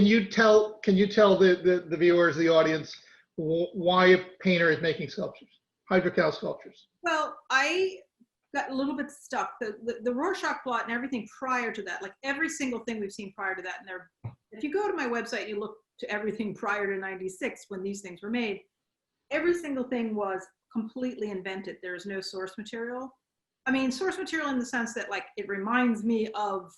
you tell the viewers, the audience, why a painter is making sculptures, hydrocal sculptures? Well, I got a little bit stuck. The Rorschach Blot and everything prior to that, like every single thing we've seen prior to that, and if you go to my website and you look to everything prior to '96 when these things were made, every single thing was completely invented. There is no source material. I mean, source material in the sense that like it reminds me of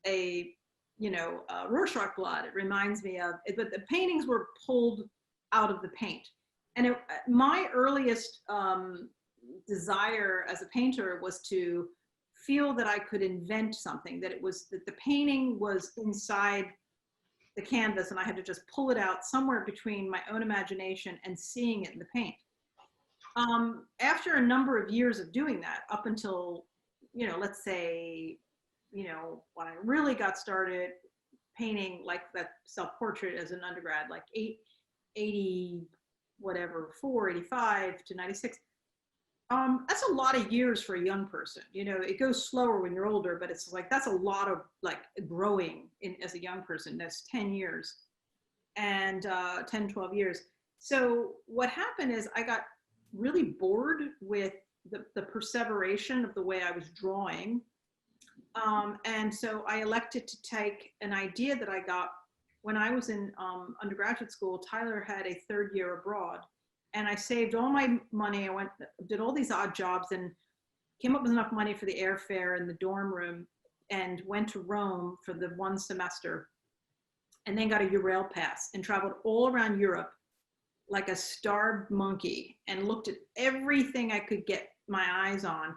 a, you know, Rorschach Blot. It reminds me of it, but the paintings were pulled out of the paint. And my earliest desire as a painter was to feel that I could invent something, that the painting was inside the canvas and I had to just pull it out somewhere between my own imagination and seeing it in the paint. After a number of years of doing that, up until, you know, let's say, you know, when I really got started painting like that self-portrait as an undergrad, like 85 to 96. That's a lot of years for a young person. You know, it goes slower when you're older, but it's like, that's a lot of like growing as a young person. That's 10 years and 10, 12 years. So what happened is I got really bored with the perseveration of the way I was drawing. And so I elected to take an idea that I got when I was in undergraduate school. Tyler had a 3rd year abroad, and I saved all my money. I did all these odd jobs and came up with enough money for the airfare and the dorm room, and went to Rome for the 1 semester, and then got a Eurail pass and traveled all around Europe like a starved monkey, and looked at everything I could get my eyes on,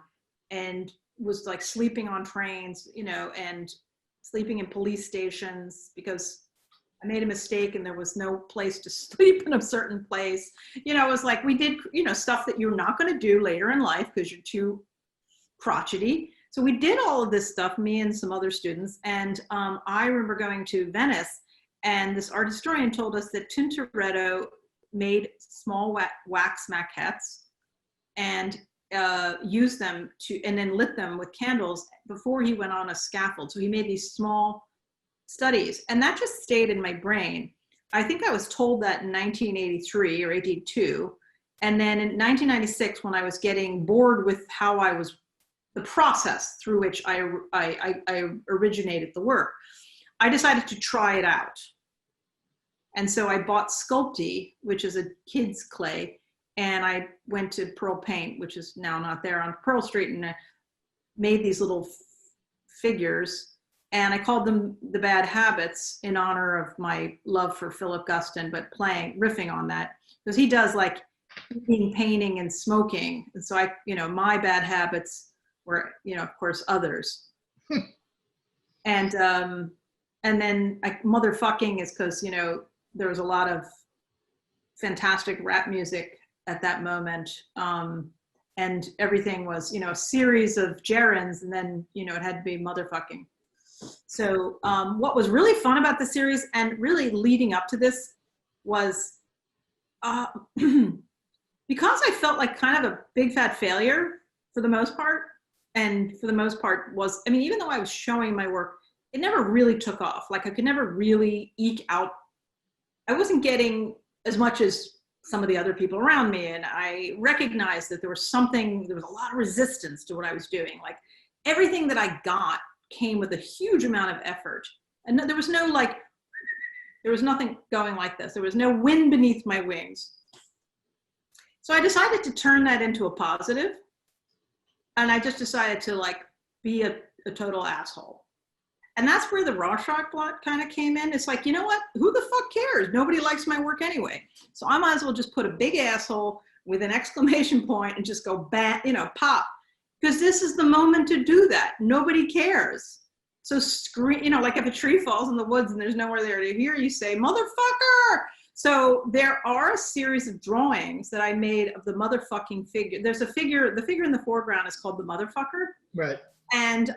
and was like sleeping on trains, you know, and sleeping in police stations because I made a mistake and there was no place to sleep in a certain place. You know, it was like, we did, you know, stuff that you're not going to do later in life because you're too crotchety. So we did all of this stuff, me and some other students. And I remember going to Venice, and this art historian told us that Tintoretto made small wax maquettes and used them to, and then lit them with candles before he went on a scaffold. So he made these small studies, and that just stayed in my brain. I think I was told that in 1983 or 82. And then in 1996, when I was getting bored with how I was, the process through which I originated the work, I decided to try it out. And so I bought Sculpey, which is a kid's clay, and I went to Pearl Paint, which is now not there, on Pearl Street, and I made these little figures, and I called them the Bad Habits in honor of my love for Philip Guston, but riffing on that, because he does like eating, painting, and smoking. And so I, you know, my bad habits were, you know, of course, others. And then motherfucking is because, you know, there was a lot of fantastic rap music at that moment. And everything was, you know, a series of gerunds, and then, you know, it had to be motherfucking. So what was really fun about the series, and really leading up to this, was because I felt like kind of a big fat failure for the most part, and for the most part was, I mean, even though I was showing my work, it never really took off. Like I could never really eke out, I wasn't getting as much as some of the other people around me. And I recognized that there was a lot of resistance to what I was doing. Like everything that I got came with a huge amount of effort. And there was nothing going like this. There was no wind beneath my wings. So I decided to turn that into a positive. And I just decided to like be a total asshole. And that's where the Rorschach blot kind of came in. It's like, you know what? Who the fuck cares? Nobody likes my work anyway. So I might as well just put a big asshole with an exclamation point and just go bang, you know, pop. Because this is the moment to do that. Nobody cares. So scream, you know, like if a tree falls in the woods and there's nowhere there to hear, you say, motherfucker. So there are a series of drawings that I made of the motherfucking figure. There's a figure, the figure in the foreground is called the motherfucker. Right. And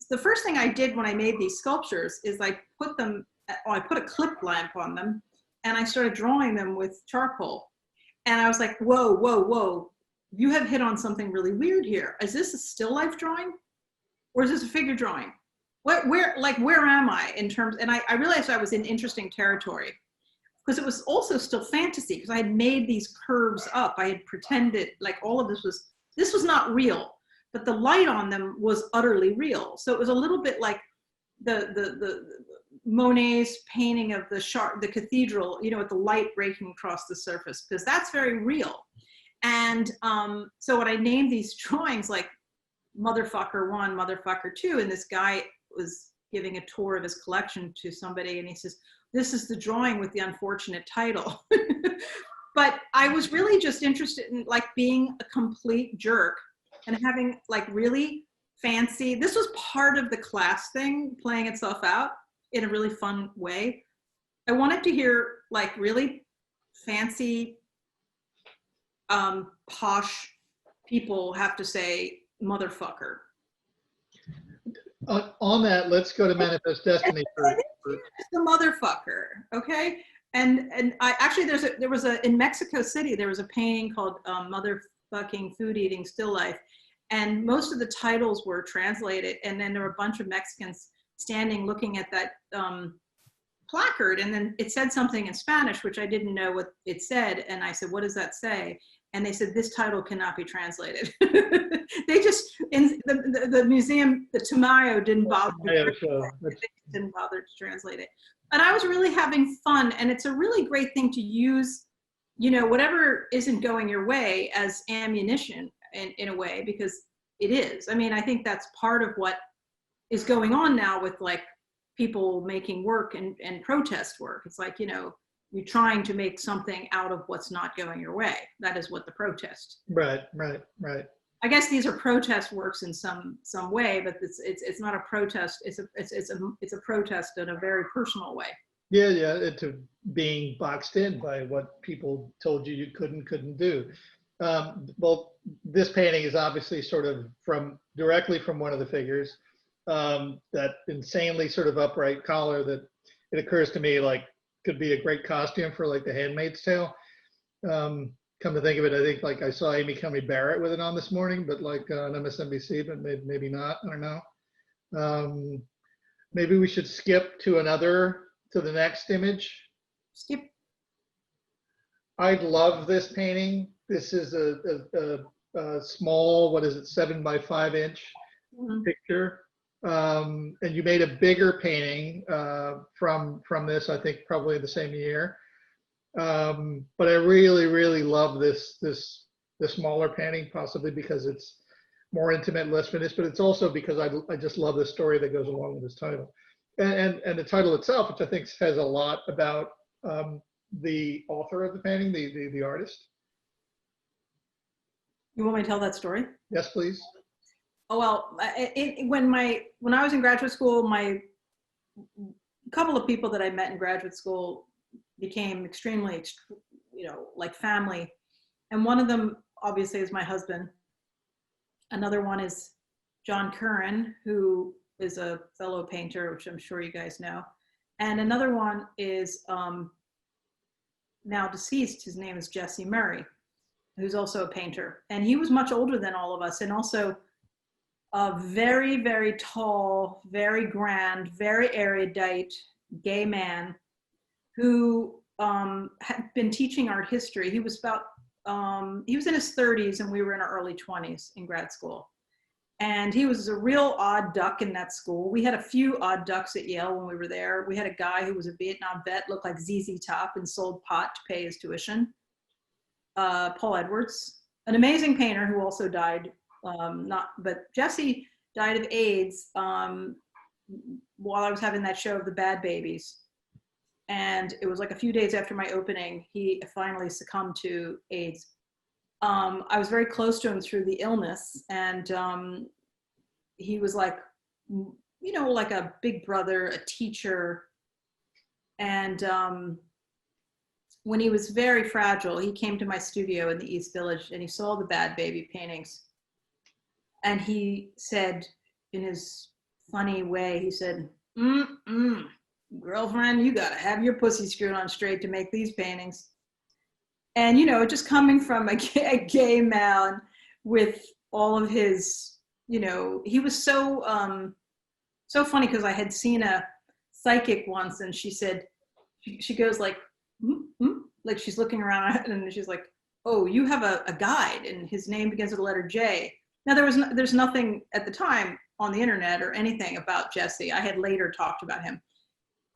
the first thing I did when I made these sculptures is I put a clip lamp on them, and I started drawing them with charcoal. And I was like, whoa, whoa, whoa, you have hit on something really weird here. Is this a still life drawing? Or is this a figure drawing? Where am I in terms, and I realized I was in interesting territory, because it was also still fantasy, because I had made these curves up. I had pretended like all of this was not real, but the light on them was utterly real. So it was a little bit like the Monet's painting of the cathedral, you know, with the light breaking across the surface, because that's very real. And so when I named these drawings like Motherfucker 1, Motherfucker 2, and this guy was giving a tour of his collection to somebody, and he says, this is the drawing with the unfortunate title. But I was really just interested in like being a complete jerk and having like really fancy, this was part of the class thing playing itself out in a really fun way. I wanted to hear like really fancy, posh people have to say motherfucker. On that, let's go to Manifest Destiny for the motherfucker, okay? And I actually there was in Mexico City, there was a painting called Motherfucking Food Eating Still Life, and most of the titles were translated, and then there were a bunch of Mexicans standing looking at that placard, and then it said something in Spanish, which I didn't know what it said, and I said, what does that say? and they said this title cannot be translated. They just, in the museum, the Tamayo didn't bother. Didn't bother to translate it. And I was really having fun, and it's a really great thing to use, you know, whatever isn't going your way as ammunition in a way, because it is. I mean, I think that's part of what is going on now with like people making work and protest work. It's like, you know, you're trying to make something out of what's not going your way. That is what the protest. Right. I guess these are protest works in some way, but it's not a protest. It's a protest in a very personal way. Yeah. To being boxed in by what people told you couldn't do. Well, this painting is obviously sort of directly from one of the figures. That insanely sort of upright collar that it occurs to me like could be a great costume for like The Handmaid's Tale. Come to think of it, I think like I saw Amy Coney Barrett with it on this morning, but like on MSNBC, but maybe not. I don't know. Maybe we should skip to the next image. Skip. I love this painting. This is a small, what is it, 7x5 inch picture. And you made a bigger painting from this, I think probably the same year. But I really love the smaller painting, possibly because it's more intimate, less finished, but it's also because I just love the story that goes along with this title. And the title itself, which I think says a lot about the author of the painting, the artist. You want me to tell that story? Yes, please. Oh, well, when I was in graduate school, a couple of people that I met in graduate school became extremely, you know, like family. And one of them obviously is my husband. Another one is John Curran, who is a fellow painter, which I'm sure you guys know. And another one is now deceased. His name is Jesse Murray, who's also a painter. And he was much older than all of us, and also a very, very tall, very grand, very erudite gay man who had been teaching art history. He was he was in his 30s and we were in our early 20s in grad school. And he was a real odd duck in that school. We had a few odd ducks at Yale when we were there. We had a guy who was a Vietnam vet, looked like ZZ Top, and sold pot to pay his tuition. Paul Edwards, an amazing painter who also died. But Jesse died of AIDS while I was having that show of the Bad Babies. And it was like a few days after my opening, he finally succumbed to AIDS. I was very close to him through the illness, and he was like, you know, like a big brother, a teacher. And when he was very fragile, he came to my studio in the East Village and he saw the Bad Baby paintings. And he said, in his funny way, he said, girlfriend, you gotta have your pussy screwed on straight to make these paintings. And, you know, just coming from a gay man with all of his, you know, he was so funny, because I had seen a psychic once, and she said, she goes like, like she's looking around, and she's like, oh, you have a guide, and his name begins with the letter J. Now there's nothing at the time on the internet or anything about Jesse. I had later talked about him.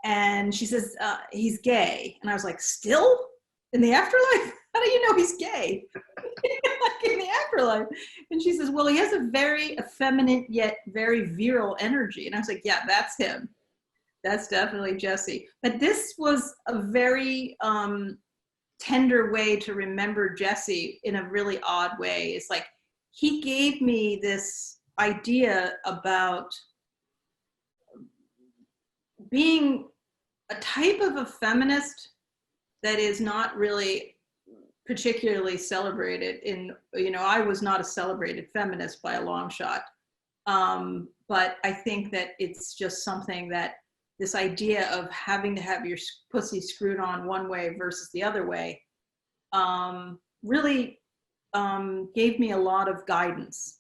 And she says, he's gay. And I was like, still? In the afterlife? How do you know he's gay? Like in the afterlife. And she says, well, he has a very effeminate yet very virile energy. And I was like, yeah, that's him. That's definitely Jesse. But this was a very tender way to remember Jesse in a really odd way. It's like, he gave me this idea about being a type of a feminist that is not really particularly celebrated in, you know, I was not a celebrated feminist by a long shot. But I think that it's just something that this idea of having to have your pussy screwed on one way versus the other way really gave me a lot of guidance.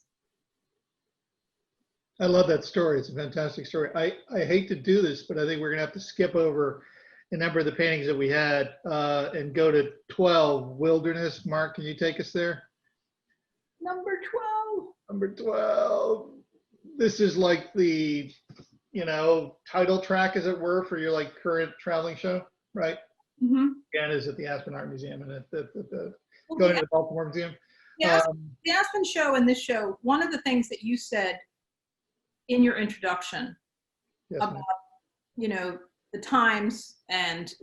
I love that story. It's a fantastic story. I hate to do this, but I think we're gonna have to skip over a number of the paintings that we had and go to 12, Wilderness. Mark, can you take us there? Number 12. Number 12. This is like the, title track, as it were, for your like current traveling show, right? Mm-hmm. Again, is at the Aspen Art Museum and at the Well, going to the Baltimore Museum. the Aspen show and this show, one of the things that you said in your introduction Yes, about, the times and,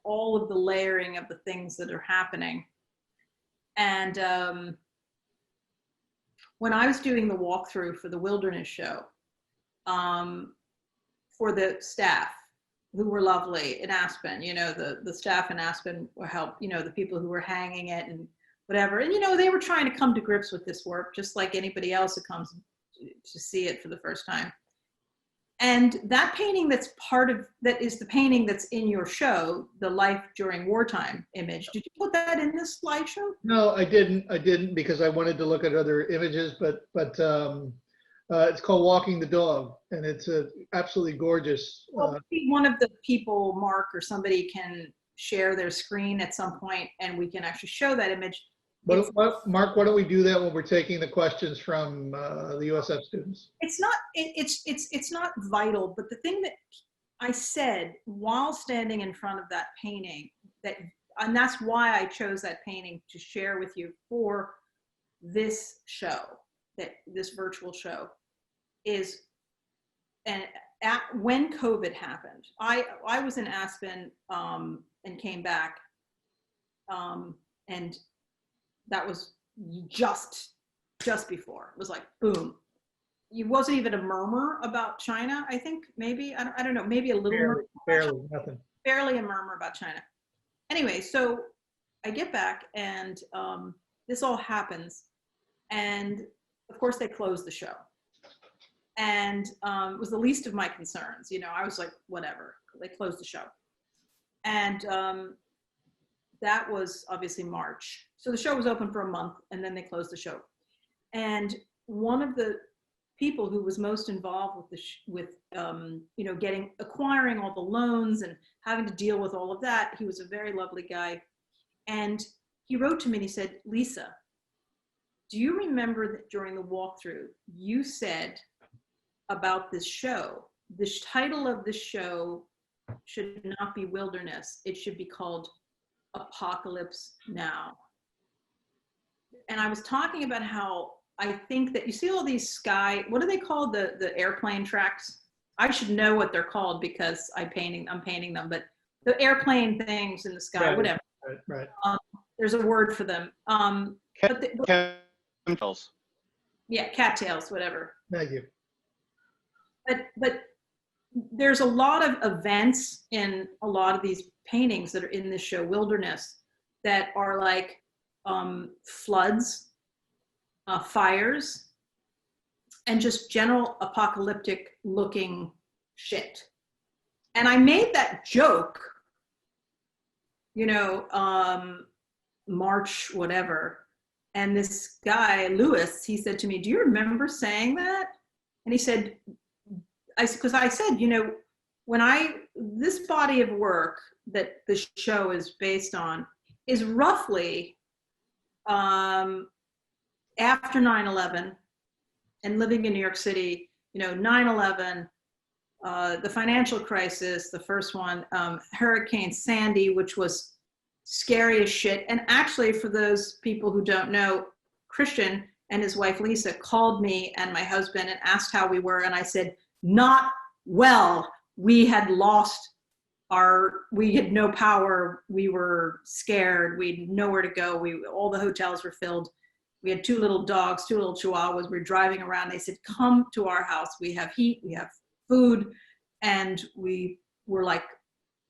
all of the layering of the things that are happening. And when I was doing the walkthrough for the Wilderness show, for the staff who were lovely in Aspen, the staff in Aspen were helped, the people who were hanging it and whatever. And, they were trying to come to grips with this work, just like anybody else who comes to see it for the first time. And that painting that is the painting that's in your show, the Life During Wartime image. Did you put that in this slideshow? No, I didn't because I wanted to look at other images, but it's called Walking the Dog, and it's absolutely gorgeous. Well, one of the people, Mark or somebody, can share their screen at some point, and we can actually show that image. Mark, why don't we do that when we're taking the questions from the USF students? It's not vital, but the thing that I said while standing in front of that painting, and that's why I chose that painting to share with you for this show, this virtual show, is, and when COVID happened, I was in Aspen and came back, and that was just before. It was like, boom. It wasn't even a murmur about China, I think, maybe. I don't know, maybe a little murmur. Barely, nothing. Barely a murmur about China. Anyway, so I get back and this all happens. And of course they closed the show. And it was the least of my concerns. I was like, whatever, they closed the show. And that was obviously March. So the show was open for a month and then they closed the show. And one of the people who was most involved with acquiring all the loans and having to deal with all of that, he was a very lovely guy. And he wrote to me and he said, Lisa, do you remember that during the walkthrough, you said about this show, the title of the show should not be Wilderness. It should be called Apocalypse Now. And I was talking about how I think that you see all these what are they called? The airplane tracks? I should know what they're called because I'm painting them, but the airplane things in the sky, Right, whatever. Right. There's a word for them. Cattails. Yeah, cattails, whatever. Thank you. But there's a lot of events in a lot of these paintings that are in this show, Wilderness, that are like floods, fires, and just general apocalyptic looking shit. And I made that joke, March, whatever. And this guy, Lewis, he said to me, do you remember saying that? And he said, because I said, this body of work that the show is based on is roughly after 9/11 and living in New York City, 9/11, the financial crisis, the first one, Hurricane Sandy, which was scary as shit. And actually, for those people who don't know, Christian and his wife Lisa called me and my husband and asked how we were. And I said, not well. We had we had no power. We were scared. We had nowhere to go. All the hotels were filled. We had two little dogs, two little chihuahuas. We were driving around. They said, come to our house. We have heat, we have food. And we were like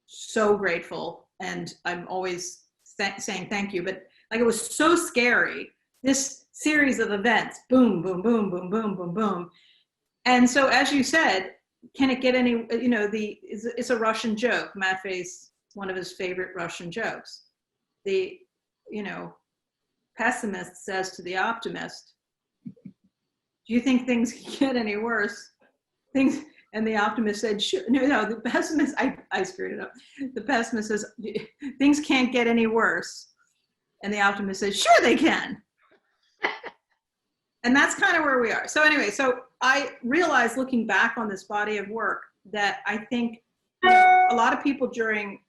so grateful. And I'm always saying thank you. But like, it was so scary. This series of events, boom, boom, boom, boom, boom, boom, boom. And so, as you said, can it get any, it's a Russian joke. Matvey's one of his favorite Russian jokes. The, pessimist says to the optimist, do you think things can get any worse? Things And the optimist said, sure. No, the pessimist, I screwed it up. The pessimist says, things can't get any worse. And the optimist says, sure they can. And that's kind of where we are. So anyway, so I realized looking back on this body of work that I think a lot of people during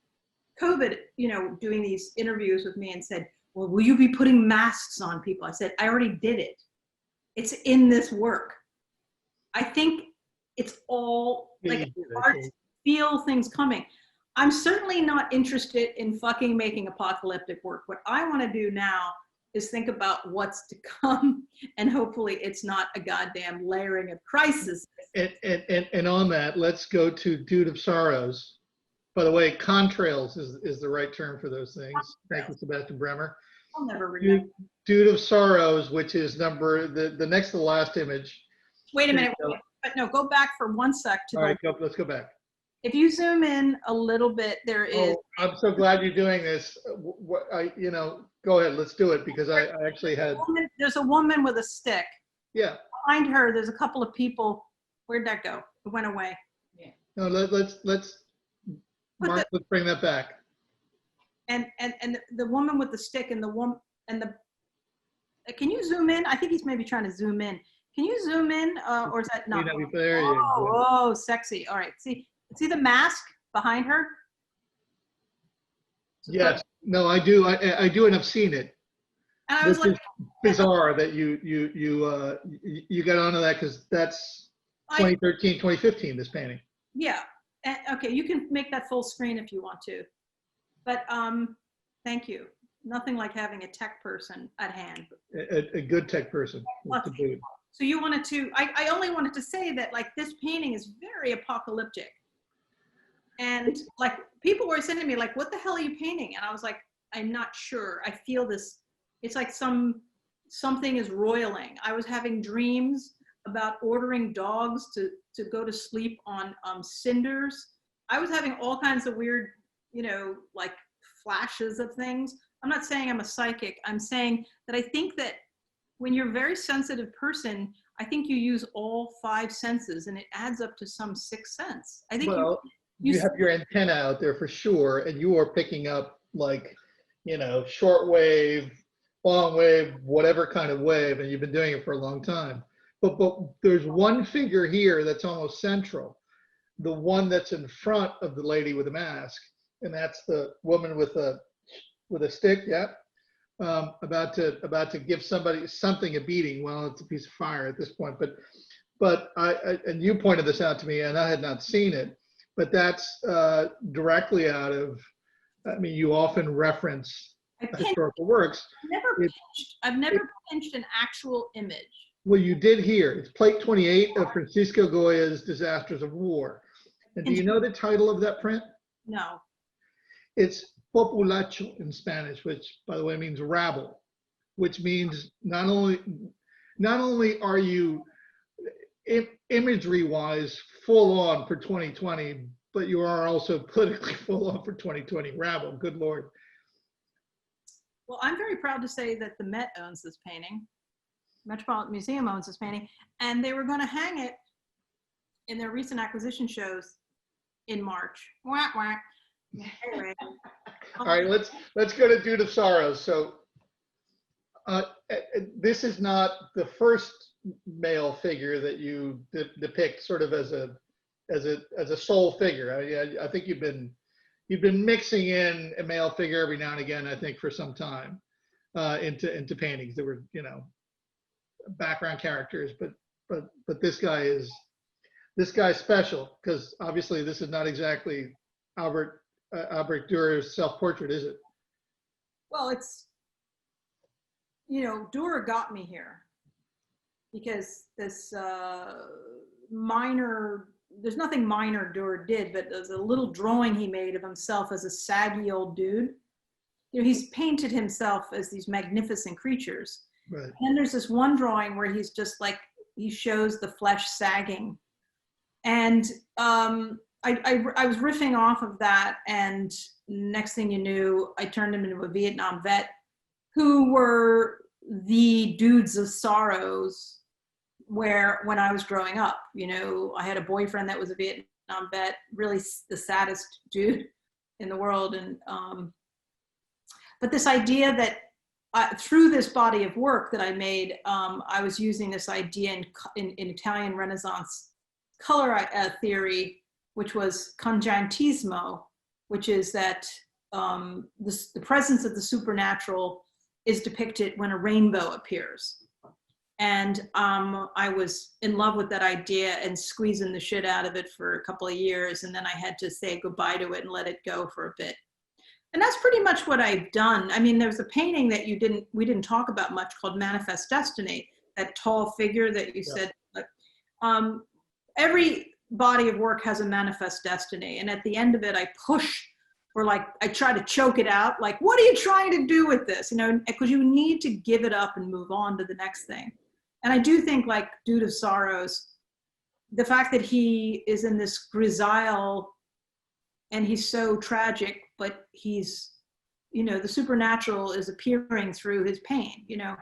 COVID, doing these interviews with me and said, well, will you be putting masks on people? I said, I already did it. It's in this work. I think it's all like artists feel things coming. I'm certainly not interested in fucking making apocalyptic work. What I want to do now is think about what's to come, and hopefully it's not a goddamn layering of crisis. And on that, let's go to Dude of Sorrows. By the way, contrails is the right term for those things. Thank you, Sebastian Bremer. I'll never remember. Dude of Sorrows, which is the next to the last image. Wait a minute, but no, go back for 1 sec to All right, let's go back. If you zoom in a little bit, there is. Oh, I'm so glad you're doing this. Go ahead, let's do it, because I actually had. There's a woman with a stick. Yeah. Behind her, there's a couple of people. Where'd that go? It went away. Yeah. No, let's Mark, let's bring that back. And the woman with the stick and the woman and the. Can you zoom in? I think he's maybe trying to zoom in. Can you zoom in, or is that not? There you go. Oh, sexy. All right. See the mask behind her? Yes. No, I do. I do, and I've seen it. And I was like, bizarre that you got onto that, because that's 2013, 2015. This painting. Yeah. Okay. You can make that full screen if you want to, but thank you. Nothing like having a tech person at hand. A good tech person. So you wanted to. I only wanted to say that like this painting is very apocalyptic. And like people were saying to me, like, what the hell are you painting? And I was like, I'm not sure. I feel this, it's like something is roiling. I was having dreams about ordering dogs to go to sleep on cinders. I was having all kinds of weird, like flashes of things. I'm not saying I'm a psychic. I'm saying that I think that when you're a very sensitive person, I think you use all 5 senses, and it adds up to some 6th sense. I think you have your antenna out there for sure, and you are picking up like, short wave, long wave, whatever kind of wave, and you've been doing it for a long time. But there's one figure here that's almost central, the one that's in front of the lady with the mask, and that's the woman with a stick. Yeah, about to give something a beating. Well, it's a piece of fire at this point, but and you pointed this out to me, and I had not seen it. But that's directly out of, you often reference historical works. I've never pinched an actual image. Well, you did here. It's plate 28 of Francisco Goya's Disasters of War. And do you know the title of that print? No. It's populacho in Spanish, which, by the way, means rabble, which means not only are you imagery-wise full on for 2020, but you are also politically full on for 2020 rabble. Good Lord. Well, I'm very proud to say that the Met owns this painting. Metropolitan Museum owns this painting, and they were going to hang it in their recent acquisition shows in March. Wah, wah. Anyway. All right, let's go to Dude of Sorrows. So this is not the first male figure that you depict sort of as a sole figure. I think you've been mixing in a male figure every now and again, I think, for some time into paintings that were, background characters, but this guy's special, because obviously this is not exactly Albert Durer's self-portrait, is it? Well, it's, Durer got me here because this there's nothing minor Durer did, but there's a little drawing he made of himself as a saggy old dude. He's painted himself as these magnificent creatures. Right. And then there's this one drawing where he's just like, he shows the flesh sagging. And I was riffing off of that, and next thing you knew, I turned him into a Vietnam vet who were the dudes of sorrows where when I was growing up, you know, I had a boyfriend that was a Vietnam vet, really the saddest dude in the world. And, but this idea that through this body of work that I made, I was using this idea in Italian Renaissance color theory, which was congiantismo, which is that the presence of the supernatural is depicted when a rainbow appears. And I was in love with that idea and squeezing the shit out of it for a couple of years. And then I had to say goodbye to it and let it go for a bit. And that's pretty much what I've done. I mean, there's a painting that we didn't talk about much called Manifest Destiny, that tall figure that you said. Every body of work has a manifest destiny. And at the end of it, I push, or like, I try to choke it out. Like, what are you trying to do with this? You know, because you need to give it up and move on to the next thing. And I do think, like Dude of Sorrows, the fact that he is in this grisile and he's so tragic, but he's, you know, the supernatural is appearing through his pain, you know.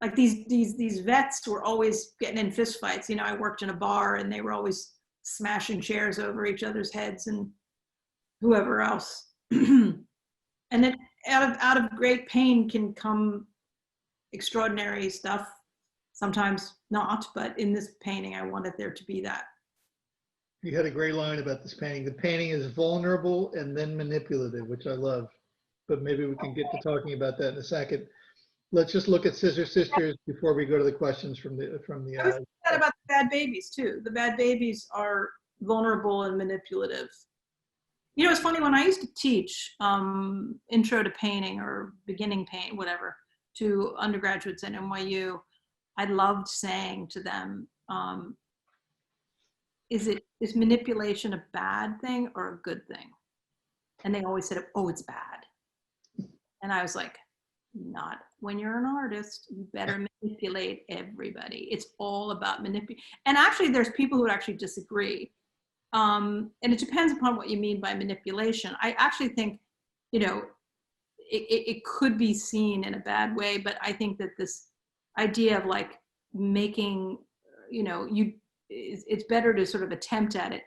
Like these vets were always getting in fistfights. You know, I worked in a bar and they were always smashing chairs over each other's heads and whoever else. And then out of great pain can come extraordinary stuff. Sometimes not, but in this painting, I wanted there to be that. You had a great line about this painting. The painting is vulnerable and then manipulative, which I love. But maybe we can get to talking about that in a second. Let's just look at Scissor Sisters before we go to the questions from the. I was thinking about the bad babies too. The bad babies are vulnerable and manipulative. You know, it's funny, when I used to teach intro to painting or beginning paint, whatever, to undergraduates at NYU, I loved saying to them, is manipulation a bad thing or a good thing? And they always said, oh, it's bad. And I was like, not when you're an artist. You better manipulate everybody. It's all about manipulation. And actually, there's people who would actually disagree. And it depends upon what you mean by manipulation. I actually think, you know, it could be seen in a bad way, but I think that this idea of like making, you know, it's better to sort of attempt at it.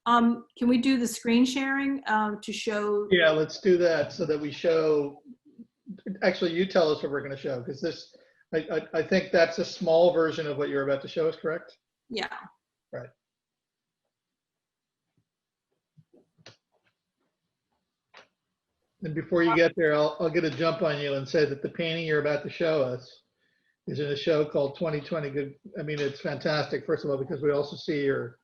Can we do the screen sharing to show? Yeah, let's do that so that we show. Actually, you tell us what we're going to show, because this, I think that's a small version of what you're about to show us, correct? Yeah. Right. And before you get there, I'll get a jump on you and say that the painting you're about to show us is in a show called 2020 Good. I mean, it's fantastic, first of all, because we also see your,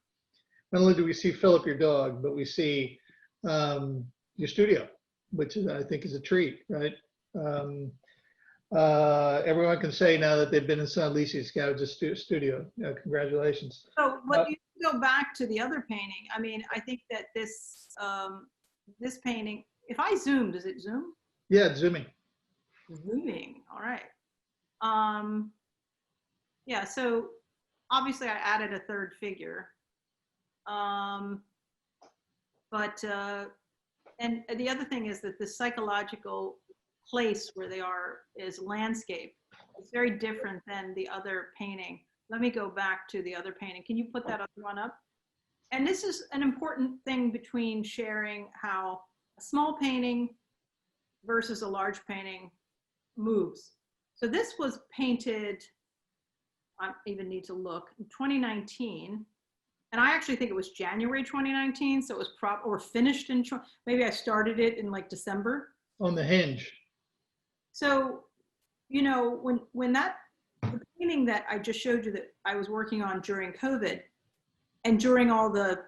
not only do we see Philip, your dog, but we see your studio, which is, I think is a treat, right? Everyone can say now that they've been inside Lisi Yuskavage's studio. Congratulations. So, but you go back to the other painting. I mean, I think that this this painting, if I zoom, does it zoom? Yeah, it's zooming. Zooming, all right. Yeah, so obviously I added a third figure. And the other thing is that the psychological place where they are is landscape. It's very different than the other painting. Let me go back to the other painting. Can you put that other one up? And this is an important thing between sharing how a small painting versus a large painting moves. So this was painted, I even need to look, in 2019. And I actually think it was January 2019. So it was or finished in, maybe I started it in like December. On the hinge. So, you know, when the painting that I just showed you that I was working on during COVID and during all the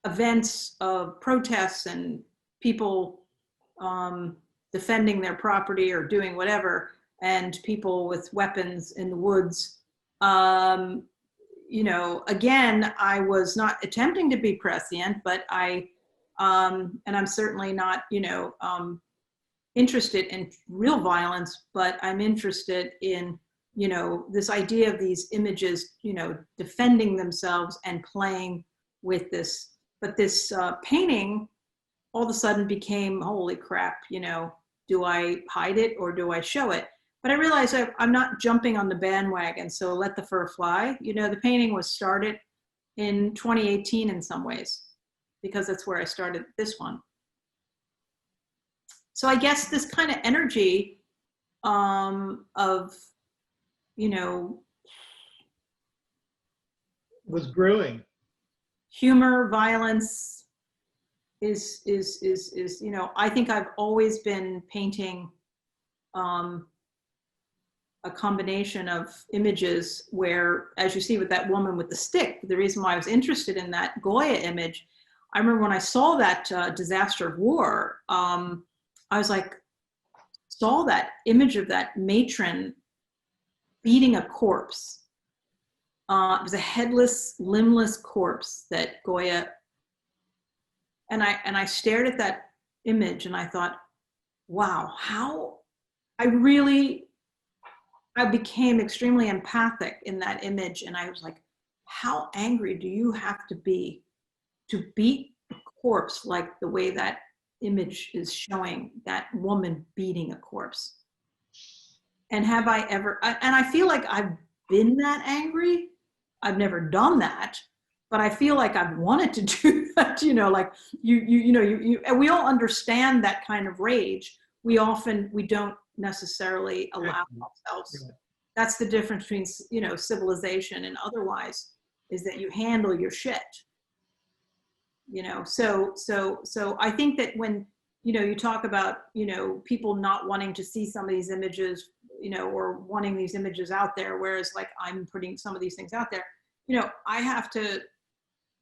events of protests and people defending their property or doing whatever, and people with weapons in the woods, you know, again, I was not attempting to be prescient, but and I'm certainly not, you know, interested in real violence, but I'm interested in, you know, this idea of these images, you know, defending themselves and playing with this. But this painting all of a sudden became, holy crap, you know, do I hide it or do I show it? But I realized I'm not jumping on the bandwagon, so let the fur fly. You know, the painting was started in 2018 in some ways, because that's where I started this one. So I guess this kind of energy of, you know, Was brewing. humor, violence is, you know, I think I've always been painting a combination of images where, as you see with that woman with the stick, the reason why I was interested in that Goya image, I remember when I saw that disaster of war, I was like, saw that image of that matron beating a corpse. It was a headless, limbless corpse that Goya, and I stared at that image and I thought, wow, how I became extremely empathic in that image. And I was like, how angry do you have to be to beat a corpse like the way that image is showing that woman beating a corpse? And have I ever, and I feel like I've been that angry. I've never done that, but I feel like I've wanted to do that, you know, like and we all understand that kind of rage. We don't necessarily allow ourselves. That's the difference between, you know, civilization and otherwise, is that you handle your shit, you know. So I think that when, you know, you talk about, you know, people not wanting to see some of these images, you know, or wanting these images out there, whereas like I'm putting some of these things out there, you know, I have to,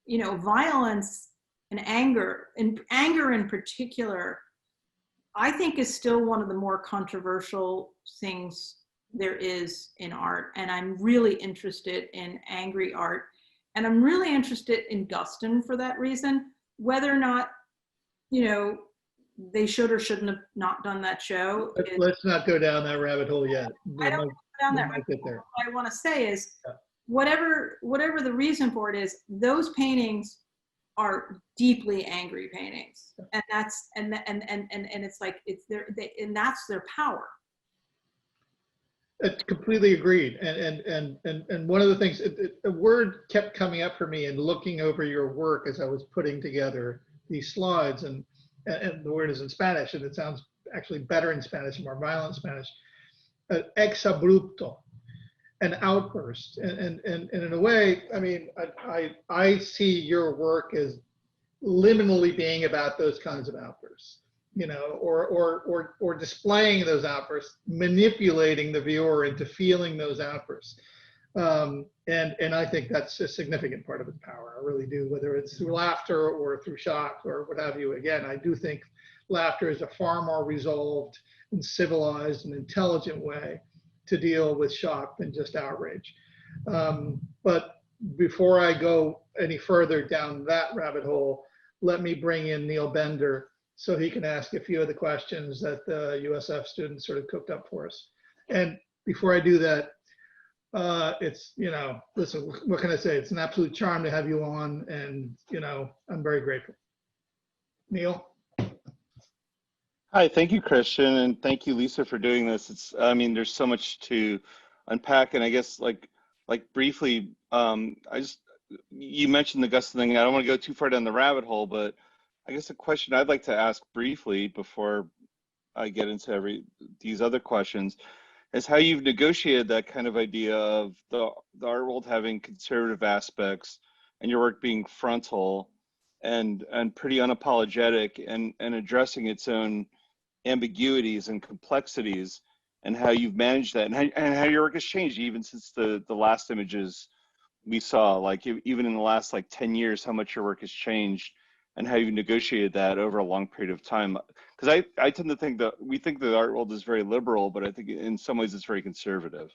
you know, violence and anger in particular, I think is still one of the more controversial things there is in art. And I'm really interested in angry art. And I'm really interested in Guston for that reason, whether or not, you know, they should or shouldn't have not done that show. Let's not go down that rabbit hole yet. I don't go down that rabbit hole. There. What I want to say is, whatever the reason for it is, those paintings are deeply angry paintings, and that's and it's like it's their and that's their power. Completely agreed. And one of the things, a word kept coming up for me in looking over your work as I was putting together these slides, and the word is in Spanish, and it sounds actually better in Spanish, more violent Spanish. Exabrupto, an outburst, and in a way, I mean, I see your work as liminally being about those kinds of outbursts, you know, or displaying those outbursts, manipulating the viewer into feeling those outbursts. And I think that's a significant part of its power. I really do, whether it's through laughter or through shock or what have you. Again, I do think laughter is a far more resolved and civilized and intelligent way to deal with shock than just outrage. But before I go any further down that rabbit hole, let me bring in Neil Bender so he can ask a few of the questions that the USF students sort of cooked up for us. And before I do that, it's, you know, listen, what can I say? It's an absolute charm to have you on, and, you know, I'm very grateful. Neil? Hi, thank you, Christian, and thank you, Lisa, for doing this. I mean, there's so much to unpack, and I guess like briefly, you mentioned the Guston thing. I don't want to go too far down the rabbit hole, but I guess a question I'd like to ask briefly before I get into these other questions is how you've negotiated that kind of idea of the art world having conservative aspects and your work being frontal and pretty unapologetic and addressing its own ambiguities and complexities, and how you've managed that, and how your work has changed even since the last images we saw, like even in the last like 10 years, how much your work has changed and how you've negotiated that over a long period of time. Because I tend to think that we think the art world is very liberal, but I think in some ways it's very conservative.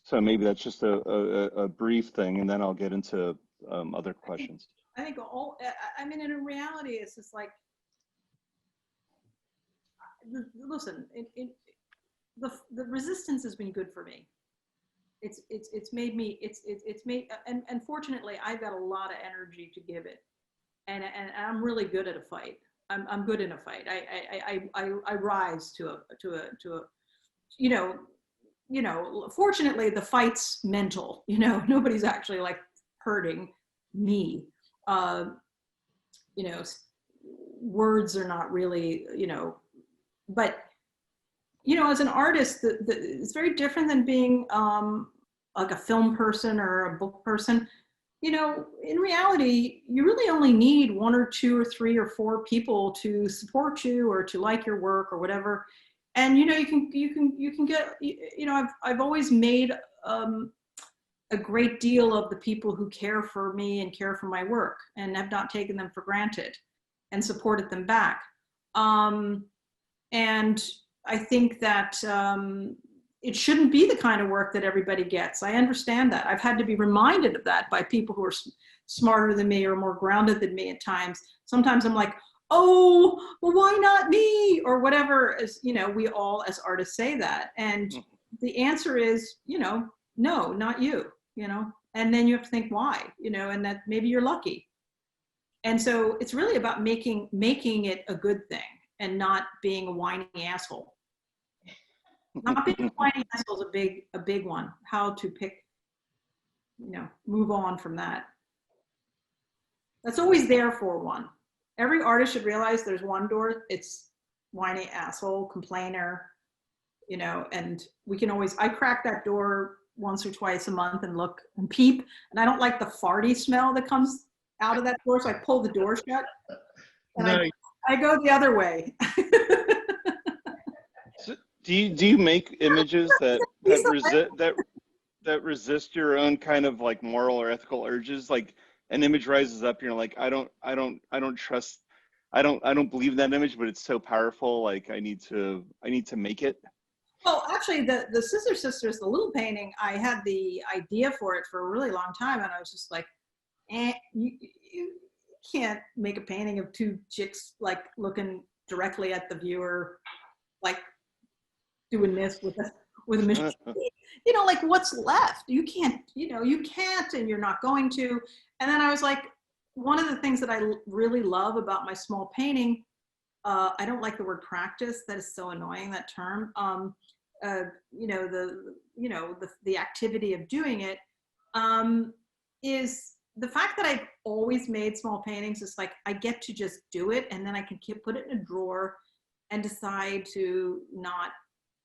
So maybe that's just a brief thing, and then I'll get into other questions. I think I mean, in reality, it's just like, listen, the resistance has been good for me. It's made me, it's made, and fortunately, I've got a lot of energy to give it, and I'm really good at a fight. I'm good in a fight. I rise to fortunately the fight's mental, nobody's actually like hurting me. Words are not really, but, as an artist, it's very different than being like a film person or a book person. In reality, you really only need 1 or 2 or 3 or 4 people to support you or to like your work or whatever. And, you can get, I've always made a great deal of the people who care for me and care for my work and have not taken them for granted and supported them back. And I think that it shouldn't be the kind of work that everybody gets. I understand that. I've had to be reminded of that by people who are smarter than me or more grounded than me at times. Sometimes I'm like, oh, well, why not me? Or whatever, as we all as artists say that. And the answer is, no, not you, and then you have to think why, and that maybe you're lucky. And so it's really about making it a good thing and not being a whiny asshole. Not being a whiny asshole is a big one. How to pick, move on from that. That's always there for one. Every artist should realize there's one door. It's whiny asshole, complainer, and we can always, I crack that door once or twice a month and look and peep. And I don't like the farty smell that comes out of that door. So I pull the door shut and Nice. I go the other way. So do you make images that resist your own kind of like moral or ethical urges? Like an image rises up, you're like, I don't trust, I don't believe in that image, but it's so powerful. Like I need to make it. Well, actually, the Scissor Sisters, the little painting, I had the idea for it for a really long time, and I was just like, you can't make a painting of 2 chicks like looking directly at the viewer, like doing this with a machine. Like what's left? You can't, and you're not going to. And then I was like, one of the things that I really love about my small painting, I don't like the word practice. That is so annoying, that term. The activity of doing it is the fact that I've always made small paintings. Is like I get to just do it, and then I can put it in a drawer and decide to not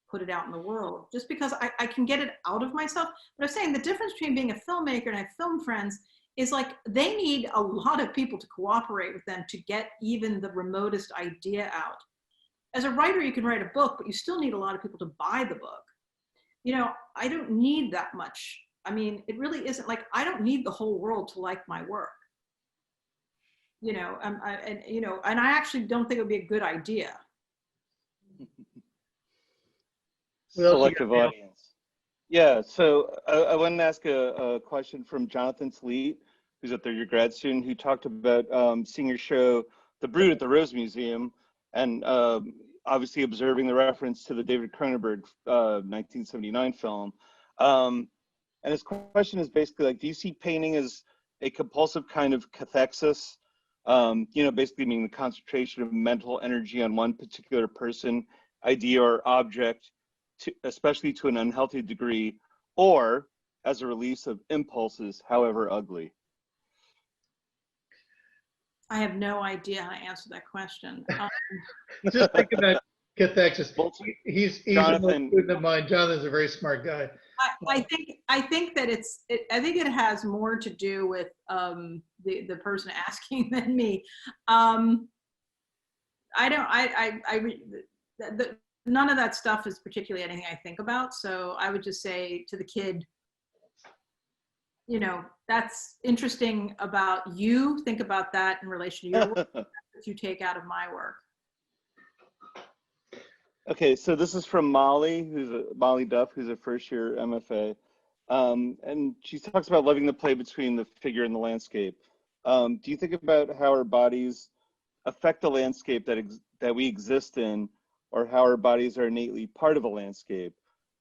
put it out in the world just because I can get it out of myself. But I'm saying the difference between being a filmmaker and I have film friends is like they need a lot of people to cooperate with them to get even the remotest idea out. As a writer, you can write a book, but you still need a lot of people to buy the book. I don't need that much. I mean, it really isn't like, I don't need the whole world to like my work. And I actually don't think it would be a good idea. Selective audience. Yeah, so I wanted to ask a question from Jonathan Sleet, who's up there, your grad student, who talked about seeing your show, The Brood, at the Rose Museum, and obviously observing the reference to the David Cronenberg 1979 film. And his question is basically like, do you see painting as a compulsive kind of cathexis? Basically meaning the concentration of mental energy on one particular person, idea, or object, especially to an unhealthy degree, or as a release of impulses, however ugly? I have no idea how to answer that question. Just think about cathexis. He's Jonathan, a student of mine. Jonathan's a very smart guy. I think that I think it has more to do with the person asking than me. None of that stuff is particularly anything I think about. So I would just say to the kid, that's interesting about you. Think about that in relation to your work that you take out of my work. Okay, so this is from Molly, Molly Duff, who's a first-year MFA, and she talks about loving the play between the figure and the landscape. Do you think about how our bodies affect the landscape that we exist in, or how our bodies are innately part of a landscape?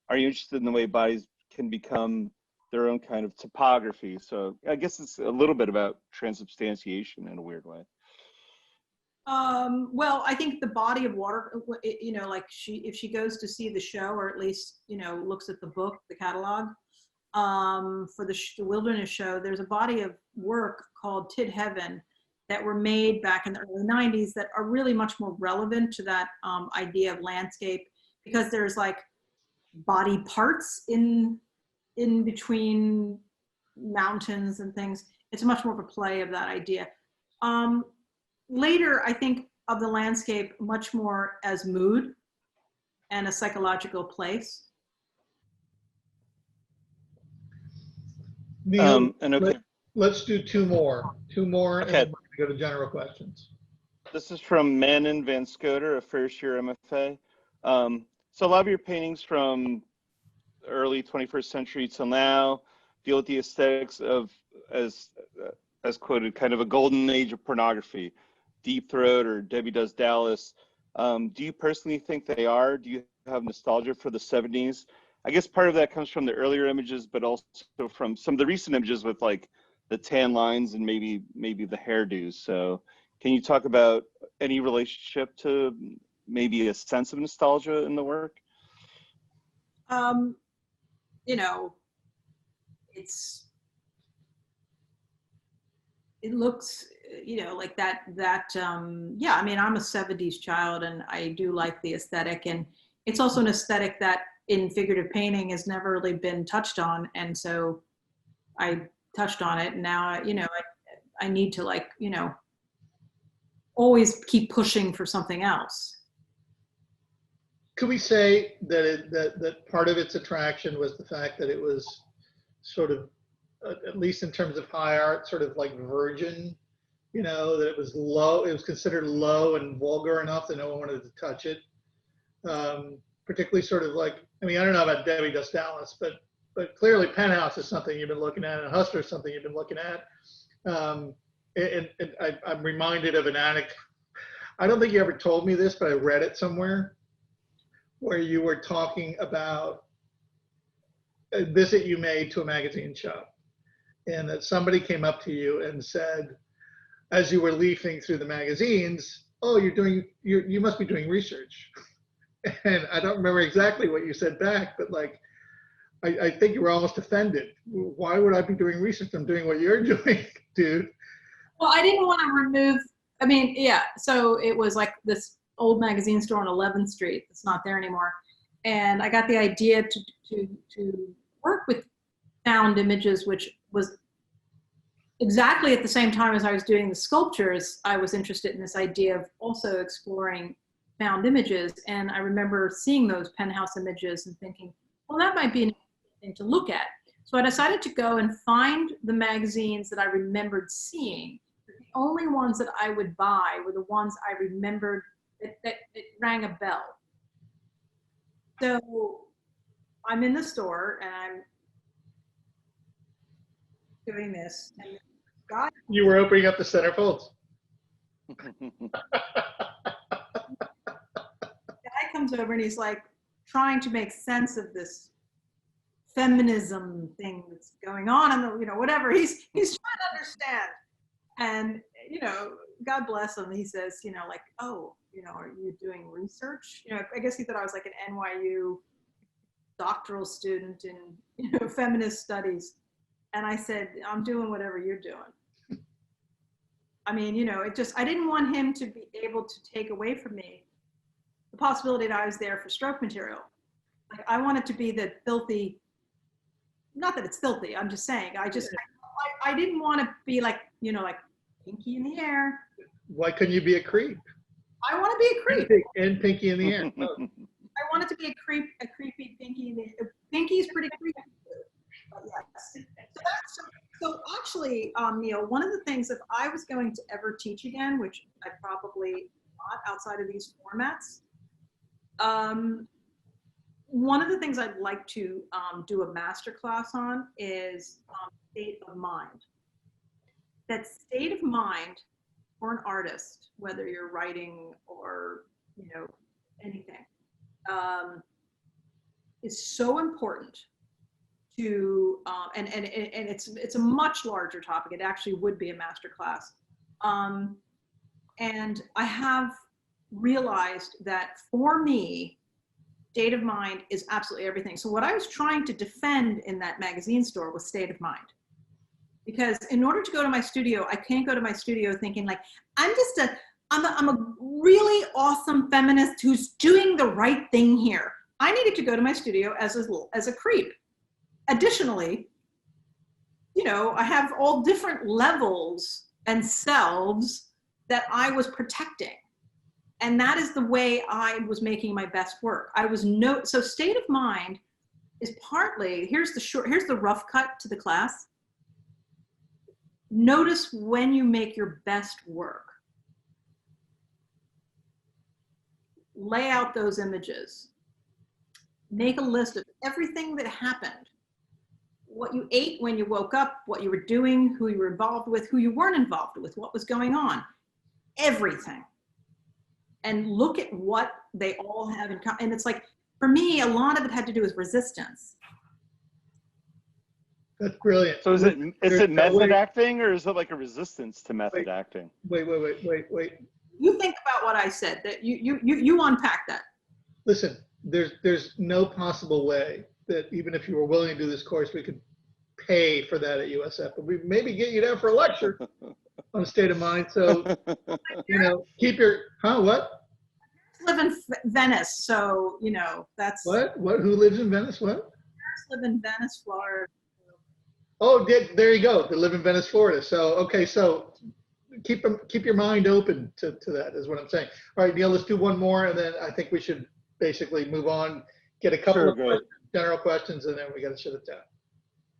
Are you interested in the way bodies can become their own kind of topography? So I guess it's a little bit about transubstantiation in a weird way. Well, I think the body of water, you know, like if she goes to see the show, or at least, you know, looks at the book, the catalog, for the wilderness show, there's a body of work called Tid Heaven that were made back in the early 90s that are really much more relevant to that idea of landscape, because there's like body parts in between mountains and things. It's much more of a play of that idea. Later, I think of the landscape much more as mood and a psychological place. Neil, And okay, let's do two more, and Okay. then we're gonna go to general questions. this is from Manon Van Scoter, a first year MFA. So a lot of your paintings from early 21st century till now deal with the aesthetics of, as quoted, kind of a golden age of pornography, Deep Throat or Debbie Does Dallas. Do you personally think they are? Do you have nostalgia for the 70s? I guess part of that comes from the earlier images, but also from some of the recent images with like the tan lines and maybe the hairdos. So can you talk about any relationship to maybe a sense of nostalgia in the work? You know, it looks, you know, like that, yeah, I mean, I'm a 70s child and I do like the aesthetic, and it's also an aesthetic that in figurative painting has never really been touched on. And so I touched on it, and now, you know, I need to, like, you know, always keep pushing for something else. Could we say that that part of its attraction was the fact that it was sort of, at least in terms of high art, sort of like virgin, you know, that it was low, it was considered low and vulgar enough that no one wanted to touch it. Particularly sort of like, I mean, I don't know about Debbie Does Dallas, but clearly Penthouse is something you've been looking at, and Hustler is something you've been looking at. And I'm reminded of an anecdote. I don't think you ever told me this, but I read it somewhere, where you were talking about a visit you made to a magazine shop, and that somebody came up to you and said, as you were leafing through the magazines, "Oh, you must be doing research." And I don't remember exactly what you said back, but like, I think you were almost offended. Why would I be doing research? I'm doing what you're doing, dude. Well, I didn't want to remove, I mean, yeah, so it was like this old magazine store on 11th Street. It's not there anymore. And I got the idea to work with found images, which was exactly at the same time as I was doing the sculptures. I was interested in this idea of also exploring found images. And I remember seeing those Penthouse images and thinking, well, that might be an interesting thing to look at. So I decided to go and find the magazines that I remembered seeing. The only ones that I would buy were the ones I remembered that rang a bell. So I'm in the store and I'm doing this, and God, You were opening up the centerfolds. guy comes over and he's like trying to make sense of this feminism thing that's going on, and you know, whatever he's trying to understand. And you know, God bless him, he says, you know, like, oh, you know, are you doing research? You know, I guess he thought I was like an NYU doctoral student in, you know, feminist studies. And I said, I'm doing whatever you're doing. I mean, you know, I didn't want him to be able to take away from me the possibility that I was there for stroke material. Like, I want it to be the filthy, not that it's filthy, I'm just saying, I didn't want to be like, you know, like pinky in the air. Why couldn't you be a creep? I want to be a creep. And pinky in the air. I wanted to be a creepy pinky. Pinky's pretty creepy. But yes. So actually, Neil, one of the things, if I was going to ever teach again, which I probably not outside of these formats, one of the things I'd like to do a master class on is state of mind. That state of mind for an artist, whether you're writing or, you know, anything, is so important to, and it's a much larger topic. It actually would be a master class. And I have realized that for me, state of mind is absolutely everything. So what I was trying to defend in that magazine store was state of mind. Because in order to go to my studio, I can't go to my studio thinking like, I'm a really awesome feminist who's doing the right thing here. I needed to go to my studio as a creep. Additionally, you know, I have all different levels and selves that I was protecting. And that is the way I was making my best work. So state of mind is partly, here's the rough cut to the class. Notice when you make your best work. Lay out those images. Make a list of everything that happened. What you ate when you woke up, what you were doing, who you were involved with, who you weren't involved with, what was going on. Everything. And look at what they all have in common. And it's like, for me, a lot of it had to do with resistance. That's brilliant. So is it method acting, or is it like a resistance to method acting? Wait. You think about what I said, that you unpack that. Listen, there's no possible way that even if you were willing to do this course, we could pay for that at USF, but we maybe get you down for a lecture on state of mind. So, you know, keep your, what? I live in Venice, so, you know, that's. What? Who lives in Venice? What? I live in Venice, Florida. Oh, there you go. They live in Venice, Florida. So, okay, so keep your mind open to that is what I'm saying. All right, Neil, let's do one more, and then I think we should basically move on, get a couple of general questions, and then we got to shut it down.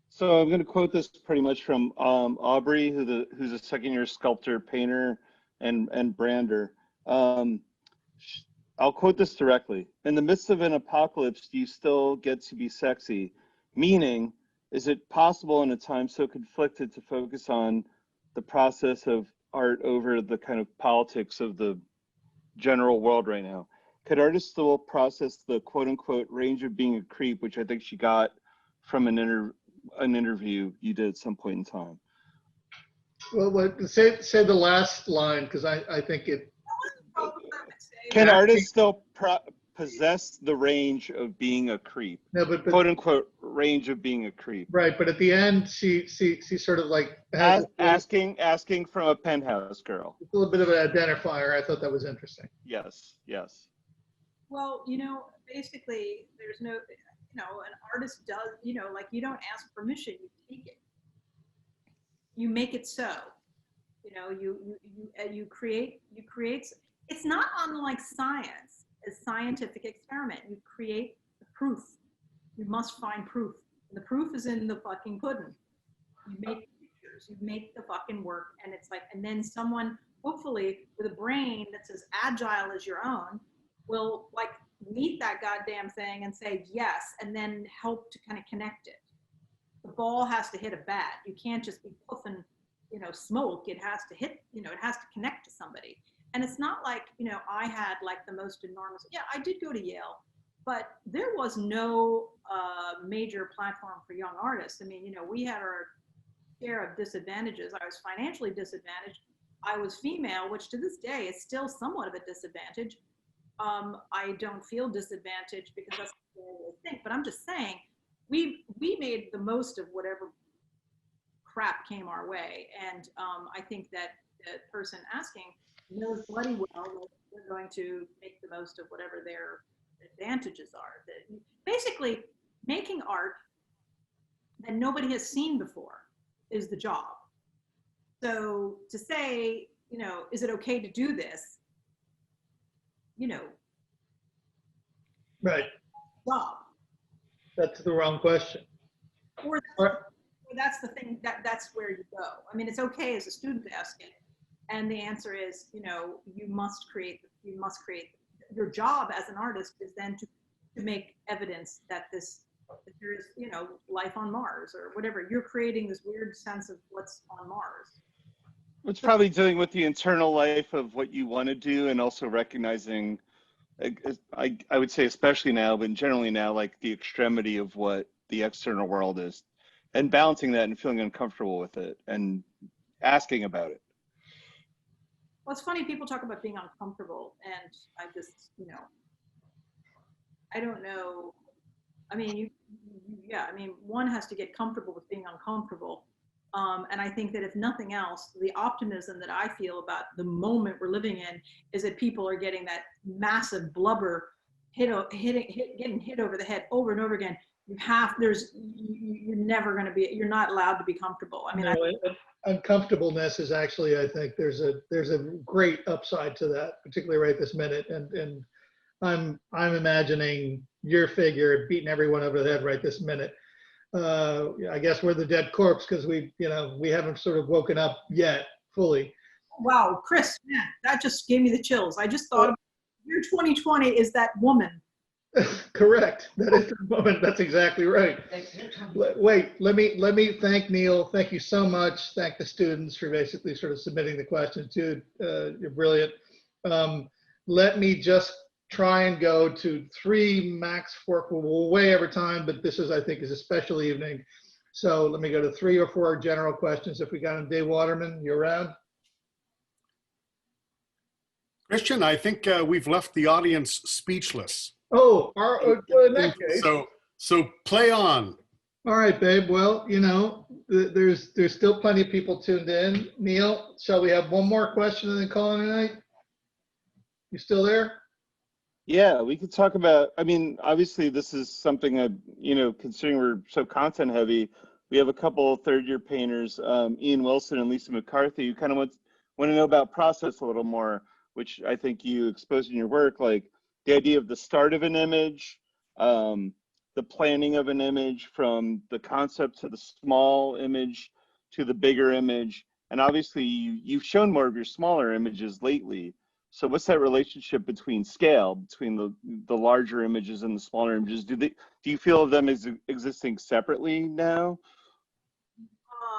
So I'm going to quote this pretty much from Aubrey, who's a second-year sculptor, painter, and brander. I'll quote this directly. In the midst of an apocalypse, do you still get to be sexy? Meaning, is it possible in a time so conflicted to focus on the process of art over the kind of politics of the general world right now? Could artists still process the quote-unquote range of being a creep, which I think she got from an interview you did at some point in time? Well, say the last line, because I think it. Can artists still possess the range of being a creep? No, but quote unquote range of being a creep. Right, but at the end, she sort of like has asking from a penthouse girl. A little bit of an identifier. I thought that was interesting. Yes. Well, you know, basically, there's no, you know, an artist does, you know, like you don't ask permission, you take it. You make it so. You know, you create. It's not unlike science, a scientific experiment. You create the proof. You must find proof. And the proof is in the fucking pudding. You make pictures, you make the fucking work, and it's like, and then someone, hopefully, with a brain that's as agile as your own, will like meet that goddamn thing and say yes, and then help to kind of connect it. The ball has to hit a bat. You can't just be puffing, you know, smoke. It has to hit, you know, it has to connect to somebody. And it's not like, you know, I had like the most enormous, yeah, I did go to Yale, but there was no major platform for young artists. I mean, you know, we had our share of disadvantages. I was financially disadvantaged. I was female, which to this day is still somewhat of a disadvantage. I don't feel disadvantaged because that's the way I think, but I'm just saying, we made the most of whatever crap came our way. And I think that the person asking knows bloody well that they're going to make the most of whatever their advantages are. Basically, making art that nobody has seen before is the job. So to say, you know, is it okay to do this? You know, right. Job. That's the wrong question. Or that's the thing, that's where you go. I mean, it's okay as a student to ask it. And the answer is, you know, you must create, your job as an artist is then to make evidence that there is, you know, life on Mars or whatever. You're creating this weird sense of what's on Mars. It's probably dealing with the internal life of what you want to do, and also recognizing, I would say especially now, but generally now, like the extremity of what the external world is, and balancing that and feeling uncomfortable with it and asking about it. Well, it's funny, people talk about being uncomfortable, and I just, I don't know. I mean, yeah, I mean, one has to get comfortable with being uncomfortable. And I think that if nothing else, the optimism that I feel about the moment we're living in is that people are getting that massive blubber getting hit over the head over and over again. You're never going to be, you're not allowed to be comfortable. I mean, Uncomfortableness is actually, I think there's a great upside to that, particularly right this minute. And I'm imagining your figure beating everyone over the head right this minute. I guess we're the dead corpse because we haven't sort of woken up yet fully. Wow, Chris, man, that just gave me the chills. I just thought year 2020 is that woman. Correct. That is the woman. That's exactly right. Wait, let me thank Neil. Thank you so much. Thank the students for basically sort of submitting the questions too. You're brilliant. Let me just try and go to 3, max 4. We're way over time, but this is, I think, is a special evening. So let me go to 3 or 4 general questions. If we got them, Dave Waterman, you're around. Christian, I think we've left the audience speechless. Oh, in that case. So play on. All right, babe. Well, there's still plenty of people tuned in. Neil, shall we have one more question and then call it a night? You still there? Yeah, we could talk about, I mean, obviously this is something that, considering we're so content heavy, we have a couple third-year painters, Ian Wilson and Lisa McCarthy, who kind of want to know about process a little more, which I think you exposed in your work, like the idea of the start of an image, the planning of an image, from the concept to the small image to the bigger image. And obviously you've shown more of your smaller images lately. So what's that relationship between scale, between the larger images and the smaller images? Do you feel of them as existing separately now?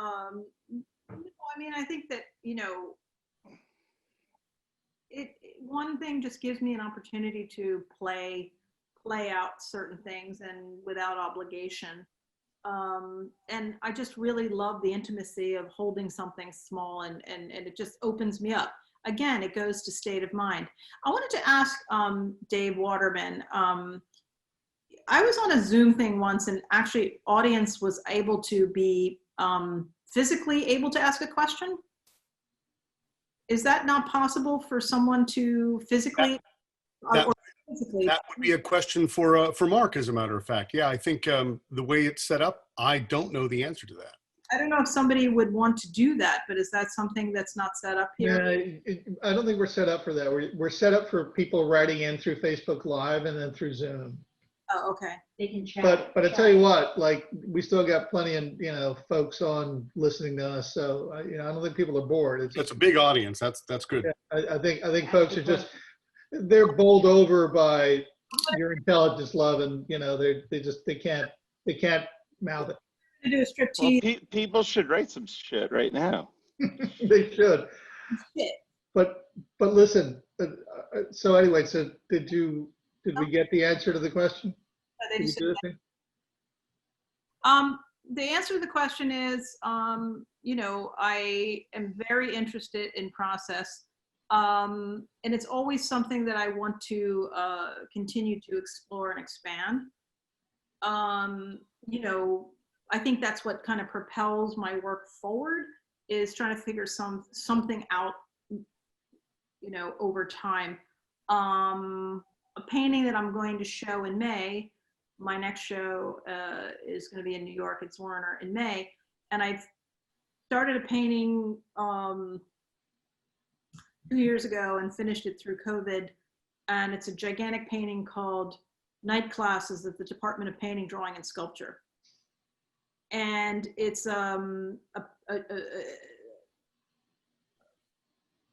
I mean, I think that, one thing just gives me an opportunity to play out certain things and without obligation. And I just really love the intimacy of holding something small, and it just opens me up. Again, it goes to state of mind. I wanted to ask Dave Waterman, I was on a Zoom thing once, and actually audience was able to be physically able to ask a question. Is that not possible for someone to physically? That would be a question for Mark, as a matter of fact. Yeah, I think the way it's set up, I don't know the answer to that. I don't know if somebody would want to do that, but is that something that's not set up here? Yeah, I don't think we're set up for that. We're set up for people writing in through Facebook Live and then through Zoom. Oh, okay. They can chat. But I tell you what, like, we still got plenty of folks on listening to us. So I don't think people are bored. It's a big audience. That's good. Yeah, I think folks are just, they're bowled over by your intelligence, love, and they can't mouth it. To do a striptease. Well, people should write some shit right now. They should. Shit. But listen. So anyway, so did we get the answer to the question? They just the answer to the question is, I am very interested in process, and it's always something that I want to continue to explore and expand. I think that's what kind of propels my work forward, is trying to figure something out, over time. A painting that I'm going to show in May, my next show is going to be in New York. It's Warner in May. And I've started a painting 2 years ago and finished it through COVID. And it's a gigantic painting called Night Classes at the Department of Painting, Drawing, and Sculpture. And it's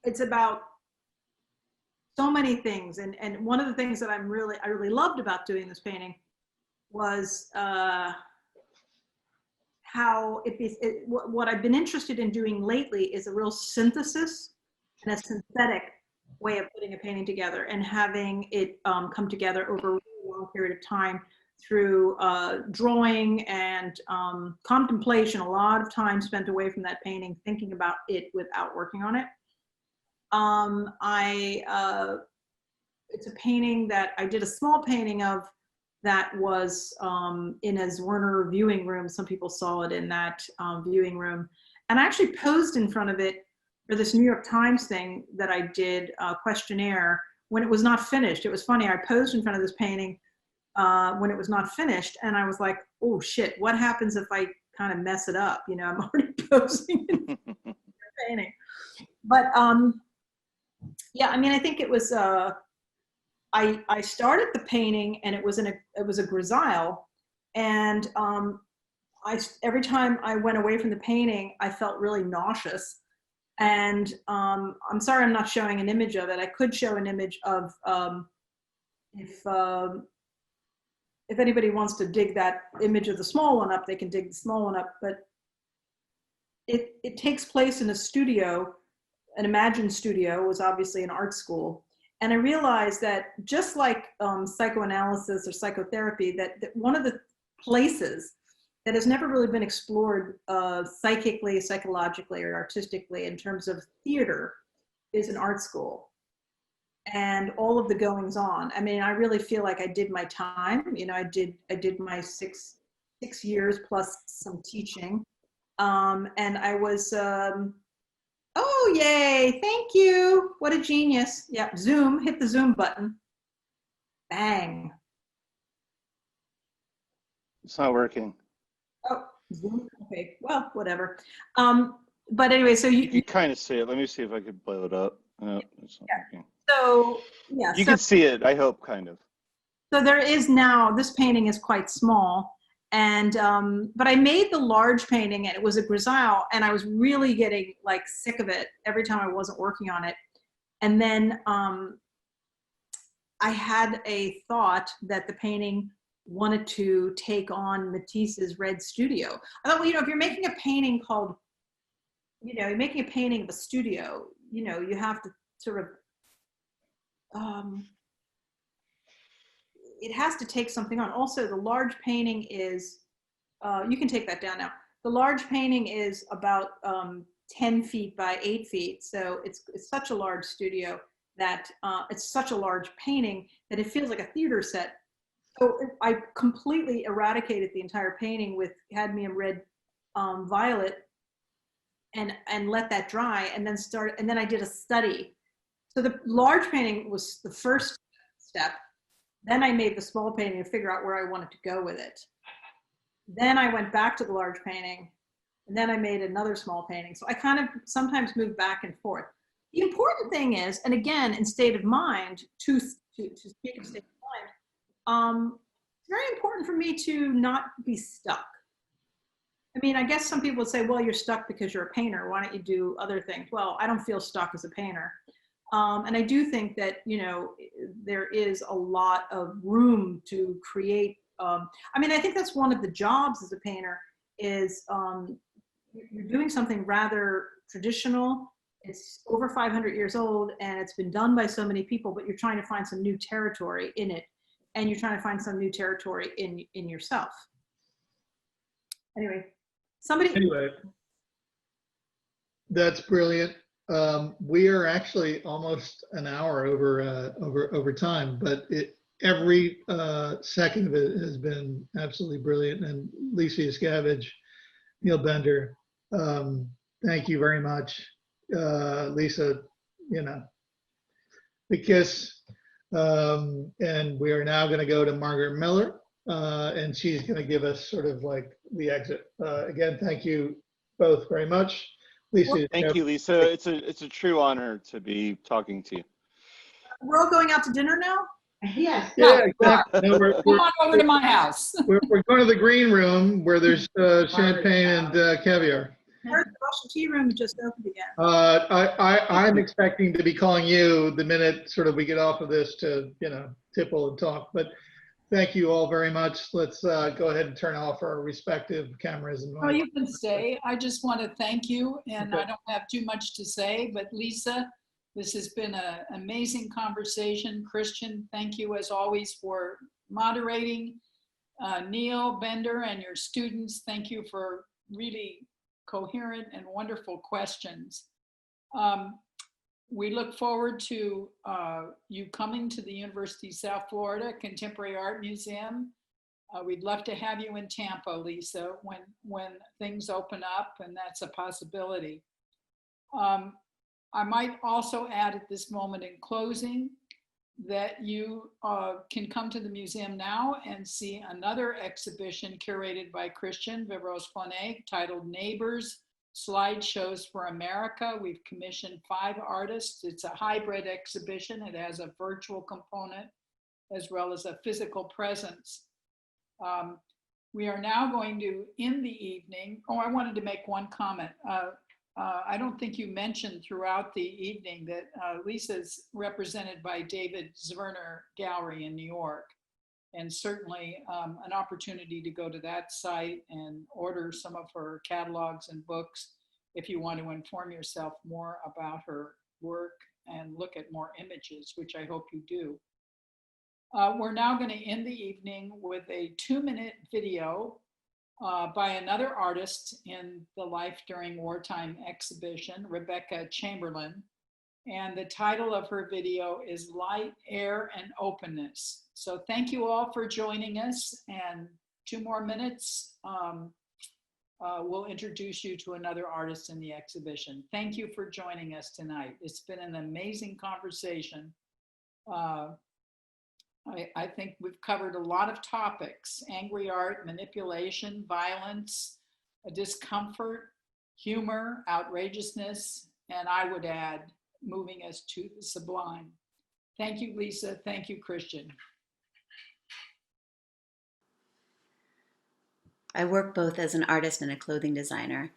it's about so many things, and one of the things that I really loved about doing this painting was how what I've been interested in doing lately is a real synthesis and a synthetic way of putting a painting together, and having it come together over a really long period of time through drawing and contemplation. A lot of time spent away from that painting, thinking about it without working on it. It's a painting that I did a small painting of that was in a Werner viewing room. Some people saw it in that viewing room. And I actually posed in front of it for this New York Times thing that I did, a questionnaire, when it was not finished. It was funny, I posed in front of this painting when it was not finished, and I was like, oh shit, what happens if I kind of mess it up? You know, I'm already posing in the painting. But yeah, I mean, I think it was, I started the painting and it was a grisaille, and every time I went away from the painting, I felt really nauseous. And I'm sorry I'm not showing an image of it. I could show an image of if anybody wants to dig that image of the small one up, they can dig the small one up. But it takes place in a studio, an imagined studio. It was obviously an art school. And I realized that just like psychoanalysis or psychotherapy, that one of the places that has never really been explored psychically, psychologically, or artistically in terms of theater is an art school. And all of the goings on. I mean, I really feel like I did my time. You know, I did my six years plus some teaching. And I was, oh, yay, thank you. What a genius. Yeah, Zoom, hit the Zoom button. Bang. It's not working. Oh, Zoom, okay, well, whatever. But anyway, so You can kind of see it. Let me see if I could blow it up. No, it's not working. So, yeah. You can see it, I hope, kind of. So there is now, this painting is quite small, and but I made the large painting, and it was a grisaille, and I was really getting like sick of it every time I wasn't working on it. And then I had a thought that the painting wanted to take on Matisse's Red Studio. I thought, well, you know, if you're making a painting called, you know, you're making a painting of a studio, you know, you have to sort of, it has to take something on. Also, the large painting is, you can take that down now. The large painting is about 10 feet by 8 feet. So it's such a large studio that it's such a large painting that it feels like a theater set. So I completely eradicated the entire painting with cadmium red violet and let that dry, and then I did a study. So the large painting was the first step. Then I made the small painting to figure out where I wanted to go with it. Then I went back to the large painting, and then I made another small painting. So I kind of sometimes move back and forth. The important thing is, and again, in state of mind, to speak of state of mind, it's very important for me to not be stuck. I mean, I guess some people would say, well, you're stuck because you're a painter. Why don't you do other things? Well, I don't feel stuck as a painter. And I do think that, you know, there is a lot of room to create. I mean, I think that's one of the jobs as a painter is you're doing something rather traditional. It's over 500 years old and it's been done by so many people, but you're trying to find some new territory in it. And you're trying to find some new territory in yourself. Anyway, Anyway, that's brilliant. We are actually almost an hour over time, but every second of it has been absolutely brilliant. And Lisa Yuskavage, Neil Bender, thank you very much. Lisa, you know, the kiss. And we are now going to go to Margaret Miller, and she's going to give us sort of like the exit. Again, thank you both very much. Lisa. Thank you, Lisa. It's a true honor to be talking to you. We're all going out to dinner now? Yes. Yeah, exactly. No, Come on over to my house. we're going to the green room where there's champagne and caviar. I heard the Russian tea room just opened again. I'm expecting to be calling you the minute sort of we get off of this to, you know, tipple and talk. But thank you all very much. Let's go ahead and turn off our respective cameras. And Oh, you can stay. I just want to thank you, and Okay. I don't have too much to say, but Lisa, this has been an amazing conversation. Christian, thank you as always for moderating. Neil, Bender, and your students, thank you for really coherent and wonderful questions. We look forward to you coming to the University of South Florida Contemporary Art Museum. We'd love to have you in Tampa, Lisa, when things open up, and that's a possibility. I might also add at this moment in closing that you can come to the museum now and see another exhibition curated by Christian Vivros-Flanagan titled Neighbors, Slideshows for America. We've commissioned 5 artists. It's a hybrid exhibition. It has a virtual component as well as a physical presence. We are now going to, in the evening, I wanted to make one comment. I don't think you mentioned throughout the evening that Lisa's represented by David Zwerner Gallery in New York, and certainly an opportunity to go to that site and order some of her catalogs and books if you want to inform yourself more about her work and look at more images, which I hope you do. We're now going to end the evening with a 2-minute video by another artist in the Life During Wartime exhibition, Rebecca Chamberlain. And the title of her video is Light, Air, and Openness. So thank you all for joining us. And 2 more minutes, we'll introduce you to another artist in the exhibition. Thank you for joining us tonight. It's been an amazing conversation. I think we've covered a lot of topics: angry art, manipulation, violence, discomfort, humor, outrageousness, and I would add, moving us to the sublime. Thank you, Lisa. Thank you, Christian. I work both as an artist and a clothing designer.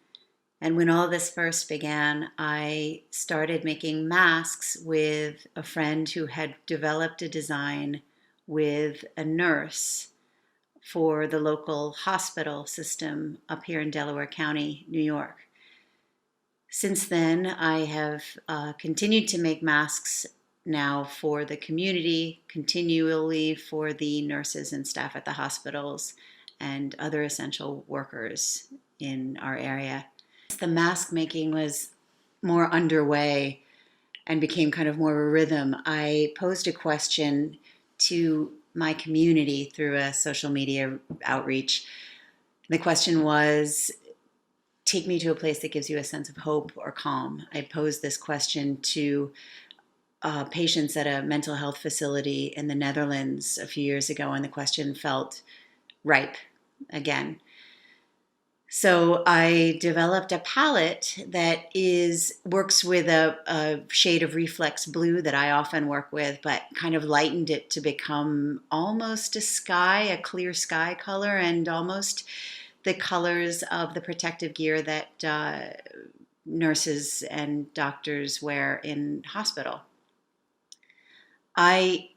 And when all this first began, I started making masks with a friend who had developed a design with a nurse for the local hospital system up here in Delaware County, New York. Since then, I have continued to make masks now for the community, continually for the nurses and staff at the hospitals and other essential workers in our area. The mask making was more underway and became kind of more of a rhythm. I posed a question to my community through a social media outreach. The question was, take me to a place that gives you a sense of hope or calm. I posed this question to patients at a mental health facility in the Netherlands a few years ago, and the question felt ripe again. So I developed a palette that works with a shade of reflex blue that I often work with, but kind of lightened it to become almost a clear sky color, and almost the colors of the protective gear that nurses and doctors wear in hospital. I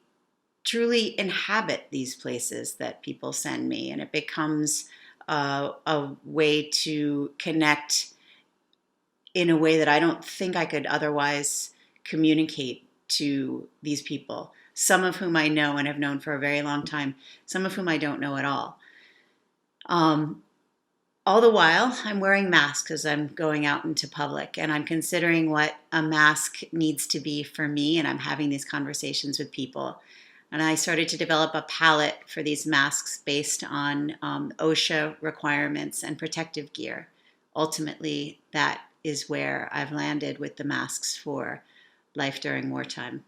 truly inhabit these places that people send me, and it becomes a way to connect in a way that I don't think I could otherwise communicate to these people, some of whom I know and have known for a very long time, some of whom I don't know at all. All the while, I'm wearing masks as I'm going out into public, and I'm considering what a mask needs to be for me, and I'm having these conversations with people. And I started to develop a palette for these masks based on OSHA requirements and protective gear. Ultimately, that is where I've landed with the masks for Life During Wartime.